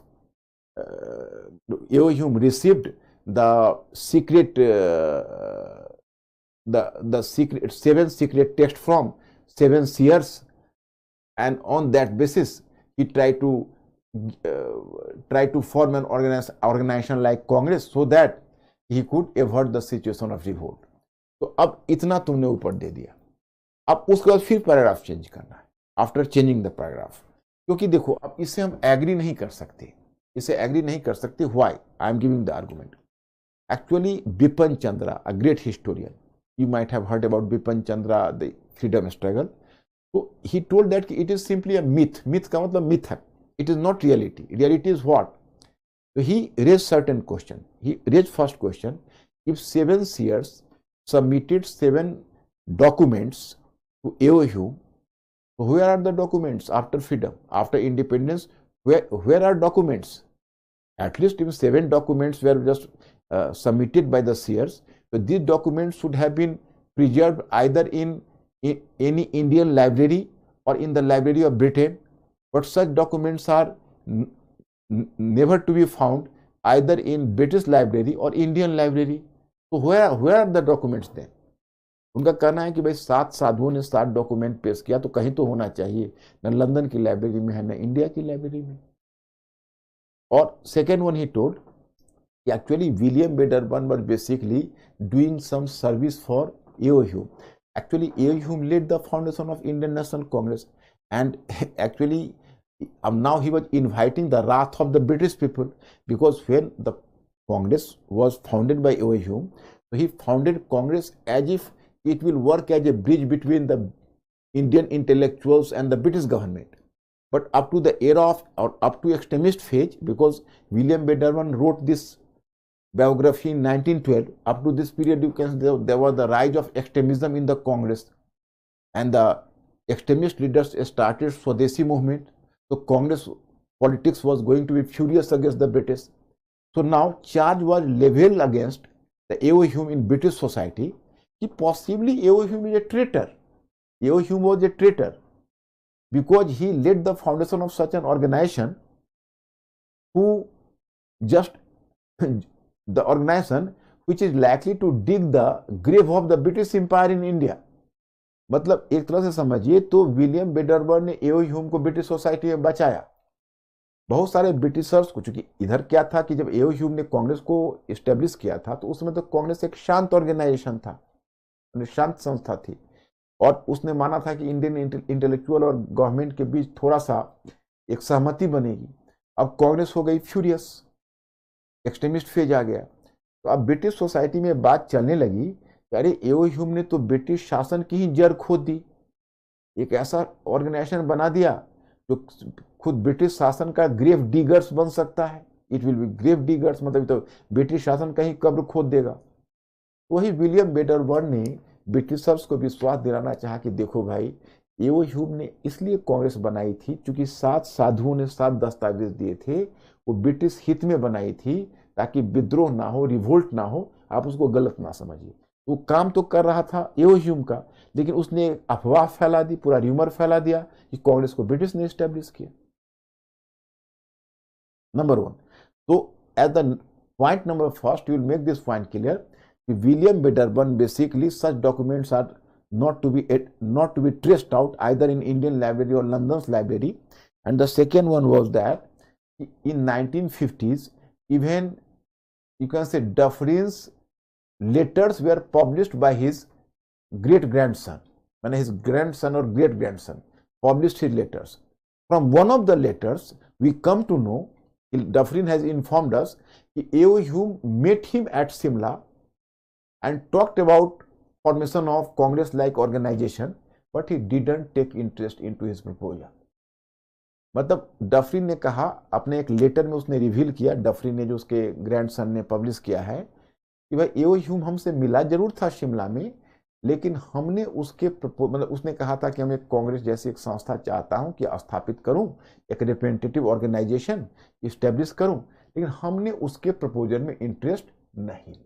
A.O. Hume received the secret seven secret text from 7 seers, and on that basis he tried to form an organization like Congress so that he could avert the situation of revolt. तो अब इतना तुमने ऊपर दे दिया, अब उसके बाद फिर पैराग्राफ चेंज करना है आफ्टर चेंजिंग द पैराग्राफ। क्योंकि देखो, अब इससे हम एग्री नहीं कर सकते। Why? I am giving the argument. Actually Bipin Chandra, a great historian, you might have heard about Bipin Chandra, the freedom struggle. तो he told that it is simply a myth का मतलब मिथ है, it is not reality. Reality is what? तो he raise certain question. He raise first question, if 7 seers submitted 7 documents to A.O. Hume, so where are the documents after freedom, after independence? Where are documents? At least if 7 documents were just submitted by the seers, so these documents should have been preserved either in any Indian library or in the Library of Britain, but such documents are never to be found either in British library or Indian library. तो where are the documents then? उनका कहना है कि भाई 7 साधुओं ने 7 document पेश किया, तो कहीं तो होना चाहिए, न लंदन की लाइब्रेरी में है, न इंडिया की लाइब्रेरी में। और सेकेंड वन ही टोल्ड कि actually William Wedderburn was basically doing some service for A.O. Hume. Actually A.O. Hume laid the foundation of Indian National Congress, and actually now he was inviting the wrath of the British people, because when the Congress was founded by A.O. Hume, so he founded Congress as if it will work as a bridge between the Indian intellectuals and the British government. But up to the era of, or up to extremist phase, because William Bederman wrote this biography in 1912, up to this period you can see there was the rise of extremism in the Congress, and the extremist leaders started Swadeshi movement. So Congress politics was going to be furious against the British. So now charge was leveled against the A.O. Hume in British society कि possibly A.O. Hume is a traitor. A.O. Hume was a traitor because he laid the foundation of such an organization who just the organization which is likely to dig the grave of the British Empire in India. मतलब एक तरह से समझिए तो William बेडरबर्न ने A.O. Hume को British society में बचाया। बहुत सारे ब्रिटिशर्स को, चूंकि इधर क्या था कि जब A.O. Hume ने कांग्रेस को इस्टेब्लिश किया था, तो उसमें तो कांग्रेस एक शांत ऑर्गेनाइजेशन था, शांत संस्था थी, और उसने माना था कि इंडियन इंटेलेक्चुअल और गवर्नमेंट के बीच थोड़ा सा एक सहमति बनेगी। अब कांग्रेस हो गई फ्यूरियस, एक्सट्रीमिस्ट फेज आ गया, तो अब ब्रिटिश सोसाइटी में बात चलने लगी कि अरे A.O. Hume ने तो ब्रिटिश शासन की ही जड़ खोद दी, एक ऐसा ऑर्गेनाइजेशन बना दिया जो खुद ब्रिटिश शासन का ग्रेव डिगर्स बन सकता है। It will be grave diggers, मतलब तो ब्रिटिश शासन का ही कब्र खोद देगा। वही विलियम बेडरबर्न ने ब्रिटिशर्स को विश्वास दिलाना चाहा कि देखो भाई, A.O. Hume ने इसलिए कांग्रेस बनाई थी क्योंकि 7 साधुओं ने 7 दस्तावेज दिए थे, वो ब्रिटिश हित में बनाई थी ताकि विद्रोह ना हो, रिवोल्ट ना हो, आप उसको गलत ना समझिए। वो काम तो कर रहा था एओ ह्यूम का, लेकिन उसने अफवाह फैला दी, पूरा र्यूमर फैला दिया कि कांग्रेस को ब्रिटिश ने स्टैब्लिश किया। Number one. तो at the point number first you will make this point clear, William Wedderburn, basically such documents are not to be traced out either in Indian library or London's library. And the second one was that in 1950s, even you can say Dufferin's letters were published by his great grandson, when his grandson or great grandson published his letters. From one of the letters, we come to know, Dufferin has informed us, A.O. Hume met him at Simla and talked about formation of Congress-like organization, but he didn't take interest into his proposal. मतलब Dufferin ने कहा, अपने एक letter में उसने reveal किया, Dufferin ने जो उसके ग्रैंडसन ने पब्लिश किया है कि भाई एओ ह्यूम हमसे मिला जरूर था शिमला में, लेकिन हमने उसके मतलब उसने कहा था कि हम एक कांग्रेस जैसी एक संस्था चाहता हूं कि स्थापित करूं, एक रिप्रेजेंटेटिव ऑर्गेनाइजेशन इस्टेब्लिश करूं, लेकिन हमने उसके प्रपोजल में इंटरेस्ट नहीं लिया।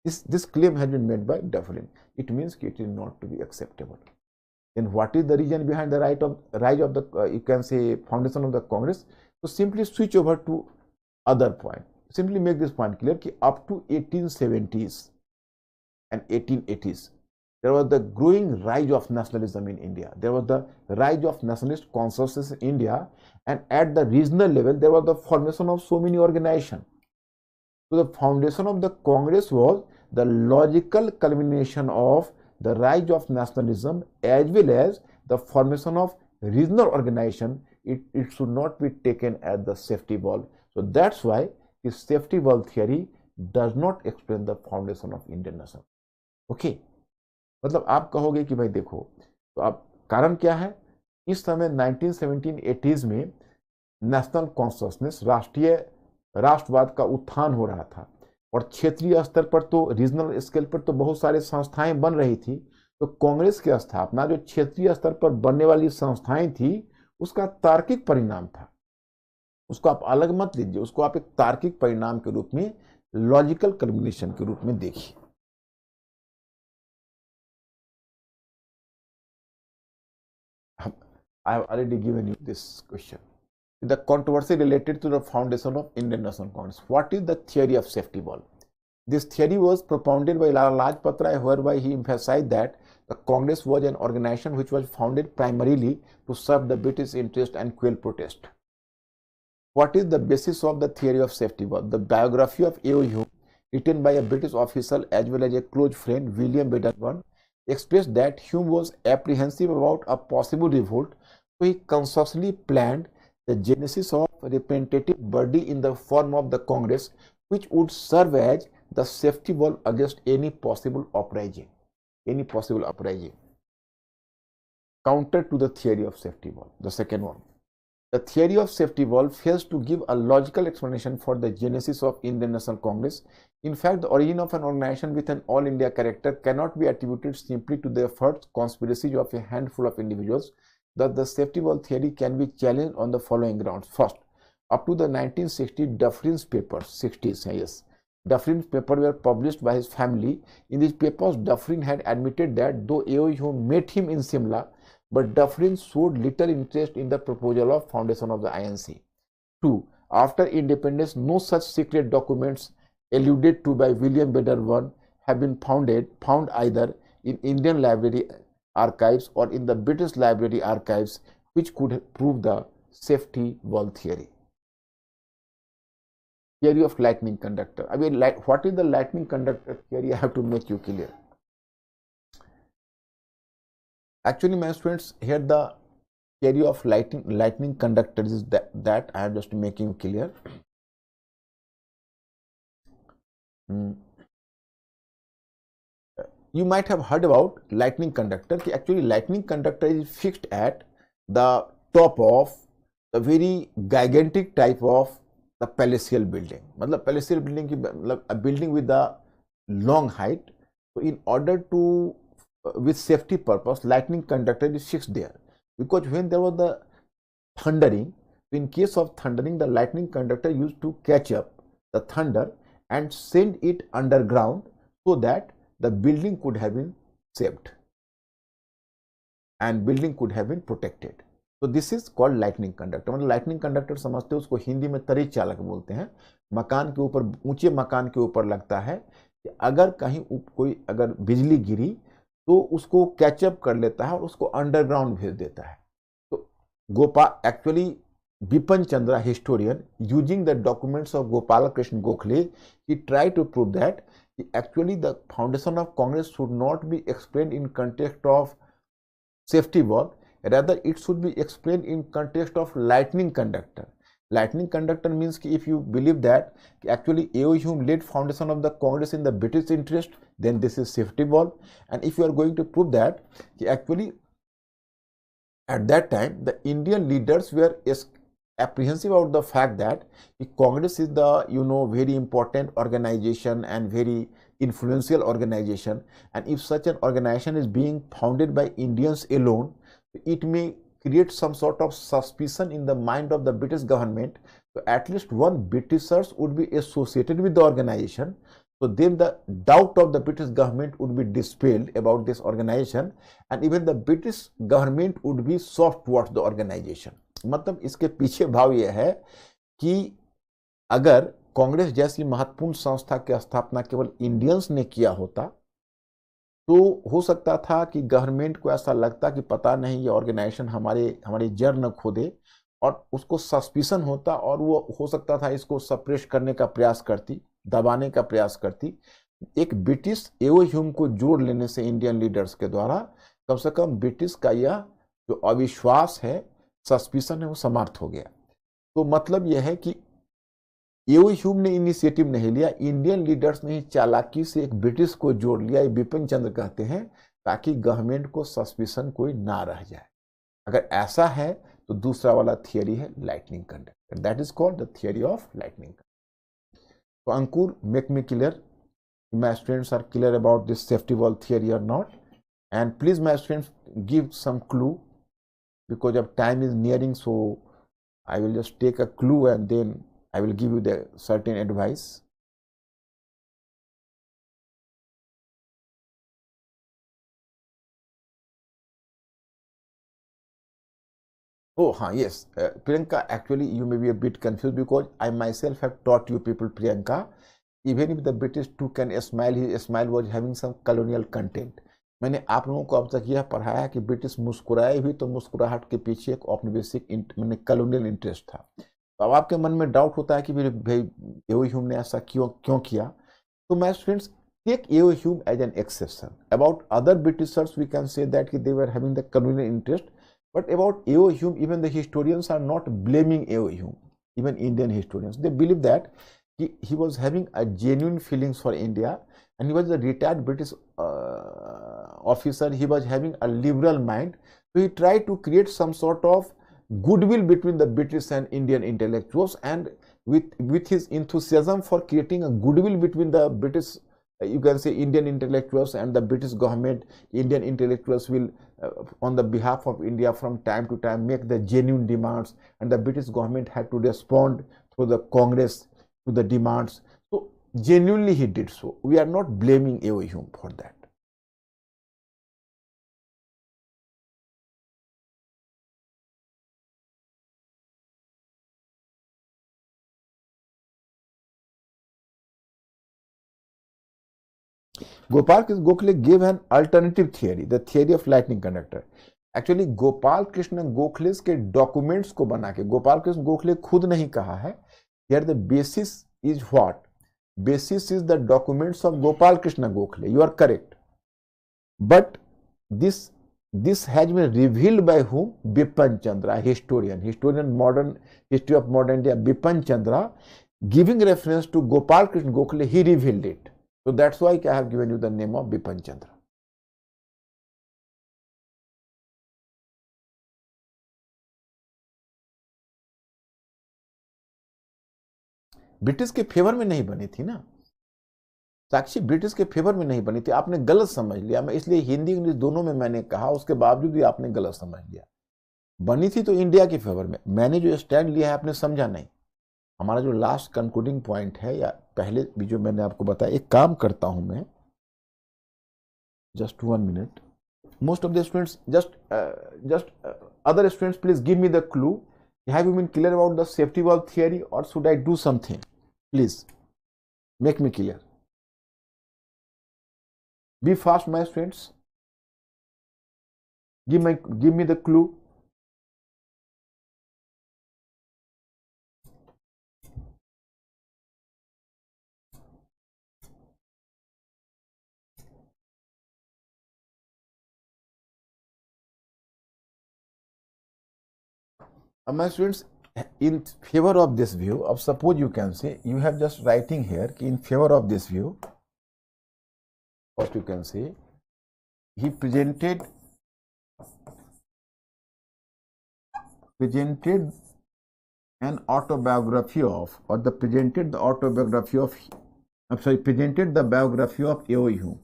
This claim has been made by Dufferin. It means it is not to be acceptable. Then what is the reason behind the rise of the you can say foundation of the Congress? So simply switch over to other point. Simply make this point clear कि up to 1870s and 1880s, there was the growing rise of nationalism in India. There was the rise of nationalist consciousness in India, and at the regional level, there was the formation of so many organizations. So the foundation of the Congress was the logical culmination of the rise of nationalism as well as the formation of regional organization. It should not be taken as the safety valve. So that's why the safety valve theory does not explain the foundation of Indian nation. Okay? मतलब आप कहोगे कि भाई देखो, तो अब कारण क्या है? इस समय 1917-80s में नेशनल कॉन्शियसनेस, राष्ट्रीय राष्ट्रवाद का उत्थान हो रहा था, और क्षेत्रीय स्तर पर तो रीजनल स्केल पर तो बहुत सारे संस्थाएं बन रही थी। तो कांग्रेस की स्थापना जो क्षेत्रीय स्तर पर बनने वाली संस्थाएं थी, उसका तार्किक परिणाम था। उसको आप अलग मत लीजिए, उसको आप एक तार्किक परिणाम के रूप में, लॉजिकल कल्मिनेशन के रूप में देखिए। I have already given you this question. The controversy related to the foundation of Indian National Congress. What is the theory of safety valve? This theory was propounded by Lala Lajpat Rai, whereby he emphasized that the Congress was an organization which was founded primarily to serve the British interest and quell protest. What is the basis of the theory of safety valve? The biography of A.O. Hume, written by a British official as well as a close friend, William Wedderburn, expressed that Hume was apprehensive about a possible revolt, so he consciously planned the genesis of a representative body in the form of the Congress, which would serve as the safety valve against any possible uprising. Counter to the theory of safety valve. The second one. The theory of safety valve fails to give a logical explanation for the genesis of Indian National Congress. In fact, the origin of an organization with an all-India character cannot be attributed simply to the efforts, conspiracies of a handful of individuals. Thus, the safety valve theory can be challenged on the following grounds. First, up to the 1960s, Dufferin's papers, 60s, yes, Dufferin's papers were published by his family. In these papers, Dufferin had admitted that though A.O. Hume met him in Simla, but Dufferin showed little interest in the proposal of foundation of the INC. 2. After independence, no such secret documents alluded to by William Wedderburn have been found either in Indian Library archives or in the British Library archives, which could prove the safety valve theory. Theory of lightning conductor. I mean, what is the lightning conductor theory? I have to make you clear. Actually, my students, here the theory of lightning conductor is that I am just making clear. You might have heard about lightning conductor. Actually, lightning conductor is fixed at the top of the very gigantic type of the palatial building. मतलब palatial building की मतलब a building with a long height. So in order to with safety purpose, lightning conductor is fixed there, because when there was the thundering, So in case of thundering, the lightning conductor used to catch up the thunder and send it underground so that the building could have been saved and building could have been protected. तो this is called lightning conductor. मतलब lightning conductor समझते हो, उसको हिंदी में तरी चालक बोलते हैं। मकान के ऊपर, ऊंचे मकान के ऊपर लगता है कि अगर कहीं कोई अगर बिजली गिरी तो उसको कैचअप कर लेता है और उसको अंडरग्राउंड भेज देता है। तो Gopal actually Bipin Chandra historian using the documents of Gopal Krishna Gokhale ही try to prove that actually the foundation of Congress should not be explained in context of safety valve, rather it should be explained in context of lightning conductor. Lightning conductor means कि if you believe that actually A.O. Hume laid foundation of the Congress in the British interest, then this is safety valve. And if you are going to prove that actually at that time the Indian leaders were apprehensive about the fact that the Congress is the very important organization and very influential organization, and if such an organization is being founded by Indians alone, it may create some sort of suspicion in the mind of the British government. So at least one Britishers would be associated with the organization, so then the doubt of the British government would be dispelled about this organization, and even the British government would be soft towards the organization. मतलब इसके पीछे भाव यह है कि अगर कांग्रेस जैसी महत्वपूर्ण संस्था की स्थापना केवल इंडियंस ने किया होता तो हो सकता था कि गवर्नमेंट को ऐसा लगता कि पता नहीं ये ऑर्गेनाइजेशन हमारी जड़ न खोदे, और उसको सस्पिशन होता और वो हो सकता था इसको सप्रेस करने का प्रयास करती, दबाने का प्रयास करती। एक ब्रिटिश A.O. ह्यूम को जोड़ लेने से इंडियन लीडर्स के द्वारा कम से कम ब्रिटिश का यह जो अविश्वास है, सस्पिशन है, वो समाप्त हो गया। तो मतलब यह है कि A.O. ह्यूम ने इनिशिएटिव नहीं लिया, इंडियन लीडर्स ने ही चालाकी से एक ब्रिटिश को जोड़ लिया, ये बिपिन चंद्र कहते हैं, ताकि गवर्नमेंट को सस्पिशन कोई ना रह जाए। अगर ऐसा है तो दूसरा वाला थियरी है lightning conductor, that is called the theory of lightning. तो Ankur, make me clear, my students are clear about this safety valve theory or not, and please my students give some clue because of time is nearing, so I will just take a clue and then I will give you the certain advice. Oh, yes, Priyanka, actually you may be a bit confused because I myself have taught you people, Priyanka, even if the British took a smile, his smile was having some colonial content. मैंने आप लोगों को अब तक यह पढ़ाया कि British मुस्कुराए भी तो मुस्कुराहट के पीछे एक औपनिवेशिक मैंने कॉलोनियल इंटरेस्ट था। तो अब आपके मन में डाउट होता है कि भाई A.O. ह्यूम ने ऐसा क्यों किया। तो my students, take A.O. Hume as an exception. About other Britishers we can say that they were having the colonial interest, but about A.O. Hume, even the historians are not blaming A.O. Hume. Even Indian historians, they believe that he was having a genuine feelings for India, and he was a retired British officer. He was having a liberal mind, so he tried to create some sort of goodwill between the British and Indian intellectuals, and with his enthusiasm for creating a goodwill between the British, you can say Indian intellectuals and the British government, Indian intellectuals will on the behalf of India from time to time make the genuine demands, and the British government had to respond through the Congress to the demands. So genuinely he did so. We are not blaming A.O. Hume for that. Gopal Krishna Gokhale gave an alternative theory, the theory of lightning conductor. Actually Gopal Krishna Gokhale के documents को बना के, गोपाल कृष्ण गोखले खुद नहीं कहा है, here the basis is what, basis is the documents of Gopal Krishna Gokhale, you are correct, but this has been revealed by whom? Bipan Chandra, historian modern history of modern India, Bipan Chandra, giving reference to Gopal Krishna Gokhale, he revealed it. So that's why I have given you the name of Bipan Chandra. British के favour में नहीं बनी थी ना साक्षी, British के favour में नहीं बनी थी, आपने गलत समझ लिया। मैं इसलिए हिंदी इंग्लिश दोनों में मैंने कहा, उसके बावजूद भी आपने गलत समझ लिया। बनी थी तो इंडिया के फेवर में। मैंने जो स्टैंड लिया है आपने समझा नहीं। हमारा जो लास्ट कंक्लूडिंग पॉइंट है, या पहले भी जो मैंने आपको बताया, एक काम करता हूं मैं, just 1 minute. Most of the students, just other students, please give me the clue. Have you been clear about the safety valve theory, or should I do something? Please make me clear. Be fast, my students. Give me the clue. My students, in favor of this view, of suppose you can say, you have just writing here, in favor of this view, first you can say, he presented an autobiography of, or the presented the autobiography of, I'm sorry, presented the biography of A.O. Hume.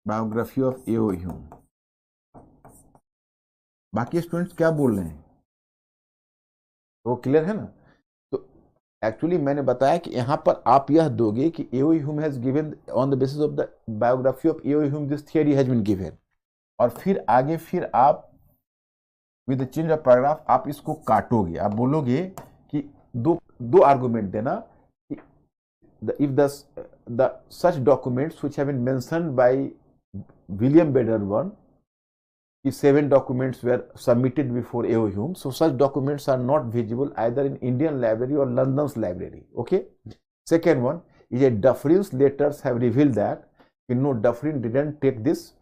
Biography of AO. Hume. बाकी students क्या बोल रहे हैं, वो clear है ना? तो actually मैंने बताया कि यहां पर आप यह दोगे कि AO. Hume has given on the basis of the biography of AO. Hume this theory has been given, और फिर आगे फिर आप विद चेंज ऑफ पैराग्राफ आप इसको काटोगे। आप बोलोगे कि दो आर्गुमेंट देना कि if the such documents which have been mentioned by William Bader-1, 7 documents were submitted before A.O. Hume, so such documents are not visible either in Indian library or London's library. Okay. Second one is a Dufferin's letters have revealed that Dufferin didn't take this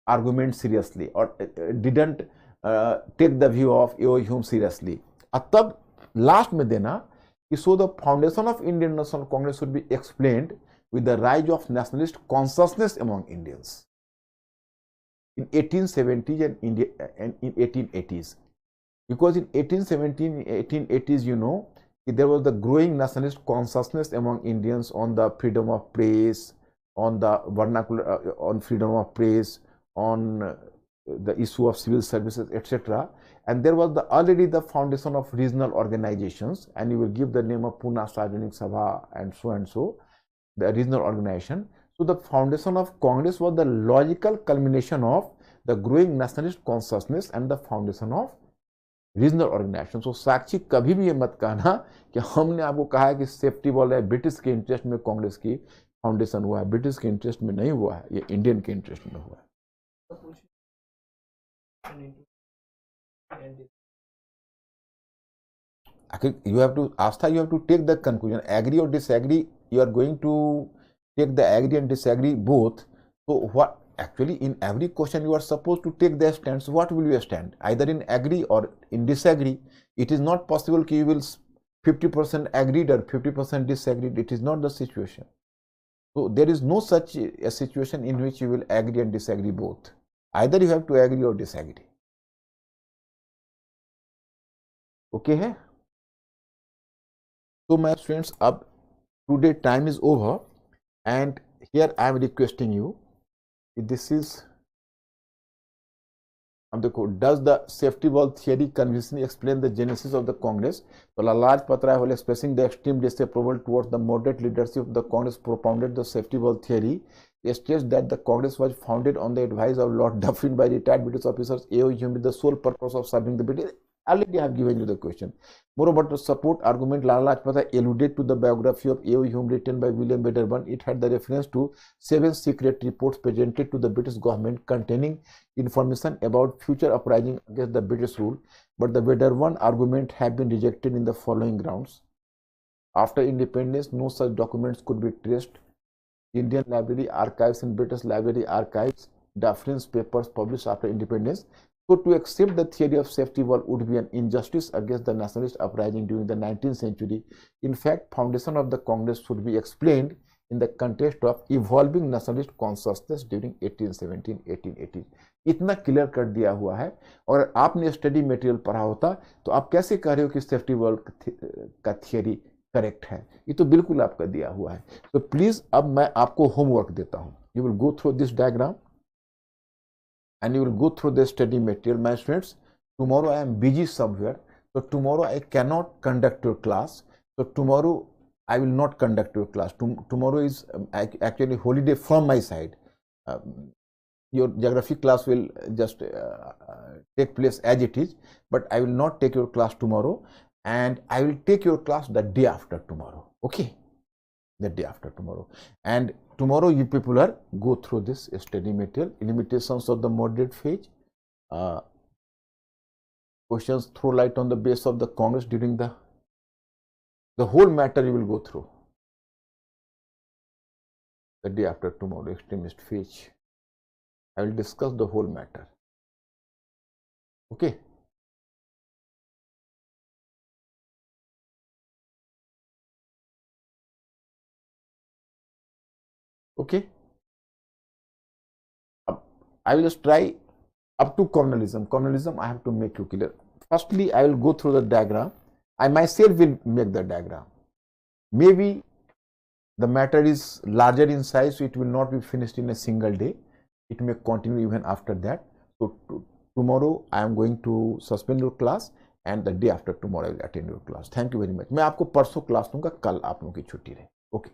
argument seriously, or didn't take the view of A.O. Hume seriously. तब last में देना कि so the foundation of Indian National Congress should be explained with the rise of nationalist consciousness among Indians in 1870s and in 1880s, because in 1817, 1880s, there was the growing nationalist consciousness among Indians on the freedom of press, on the vernacular, on freedom of press, on the issue of civil services, etc. And there was already the foundation of regional organizations, and you will give the name of Pune Sarvajanik Sabha and so, the regional organization. So the foundation of Congress was the logical culmination of the growing nationalist consciousness and the foundation of regional organisation. So Sakshi कभी भी ये मत कहना कि हमने आपको कहा है कि सेफ्टी वॉल है, ब्रिटिश के इंटरेस्ट में कांग्रेस की फाउंडेशन हुआ है। ब्रिटिश के इंटरेस्ट में नहीं हुआ है, ये इंडियन के इंटरेस्ट में हुआ है। You have to, Astha, you have to take the conclusion, agree or disagree. You are going to take the agree and disagree both. So what actually in every question you are supposed to take the stand. So what will you stand? Either in agree or in disagree. It is not possible that you will 50% agreed or 50% disagreed. It is not the situation. So there is no such a situation in which you will agree and disagree both. Either you have to agree or disagree. Okay hai? So my students, अब today time is over, and here I am requesting you, this is, does the safety valve theory convincingly explain the genesis of the Congress? So Lalaj Patra, while expressing the extreme disapproval towards the moderate leadership of the Congress, propounded the safety valve theory. It states that the Congress was founded on the advice of Lord Dufferin by retired British officers A.O. Hume with the sole purpose of serving the British. Already I have given you the question. Moreover, to support argument, Lala Lajpatrai alluded to the biography of A.O. Hume written by William Bader-1. It had the reference to 7 secret reports presented to the British government containing information about future uprising against the British rule. But the Bader-1 argument have been rejected in the following grounds. After independence, no such documents could be traced. Indian Library Archives and British Library Archives, Dufferin's papers published after independence. So to accept the theory of safety valve would be an injustice against the nationalist uprising during the 19th century. In fact, foundation of the Congress should be explained in the context of evolving nationalist consciousness during 1817-1880. इतना clear कर दिया हुआ है। और आपने study material पढ़ा होता तो आप कैसे कह रहे हो कि सेफ्टी वॉल्व का थियरी करेक्ट है, ये तो बिल्कुल आपका दिया हुआ है। तो प्लीज अब मैं आपको होमवर्क देता हूं, you will go through this diagram and you will go through the study material. My students, tomorrow I am busy somewhere, so tomorrow I cannot conduct your class. So tomorrow I will not conduct your class. Tomorrow is actually holiday from my side. Your geography class will just take place as it is, but I will not take your class tomorrow, and I will take your class the day after tomorrow. Okay, the day after tomorrow. And tomorrow you people are go through this study material, limitations of the moderate phase, questions throw light on the base of the Congress during the whole matter you will go through the day after tomorrow, extremist phase. I will discuss the whole matter. Okay. Okay. I will just try up to communalism. Communalism, I have to make you clear. Firstly, I will go through the diagram. I myself will make the diagram. Maybe the matter is larger in size, so it will not be finished in a single day. It may continue even after that. So tomorrow I am going to suspend your class, and the day after tomorrow I will attend your class. Thank you very much. मैं आपको परसों class दूंगा, कल आप लोगों की छुट्टी रहे. Okay.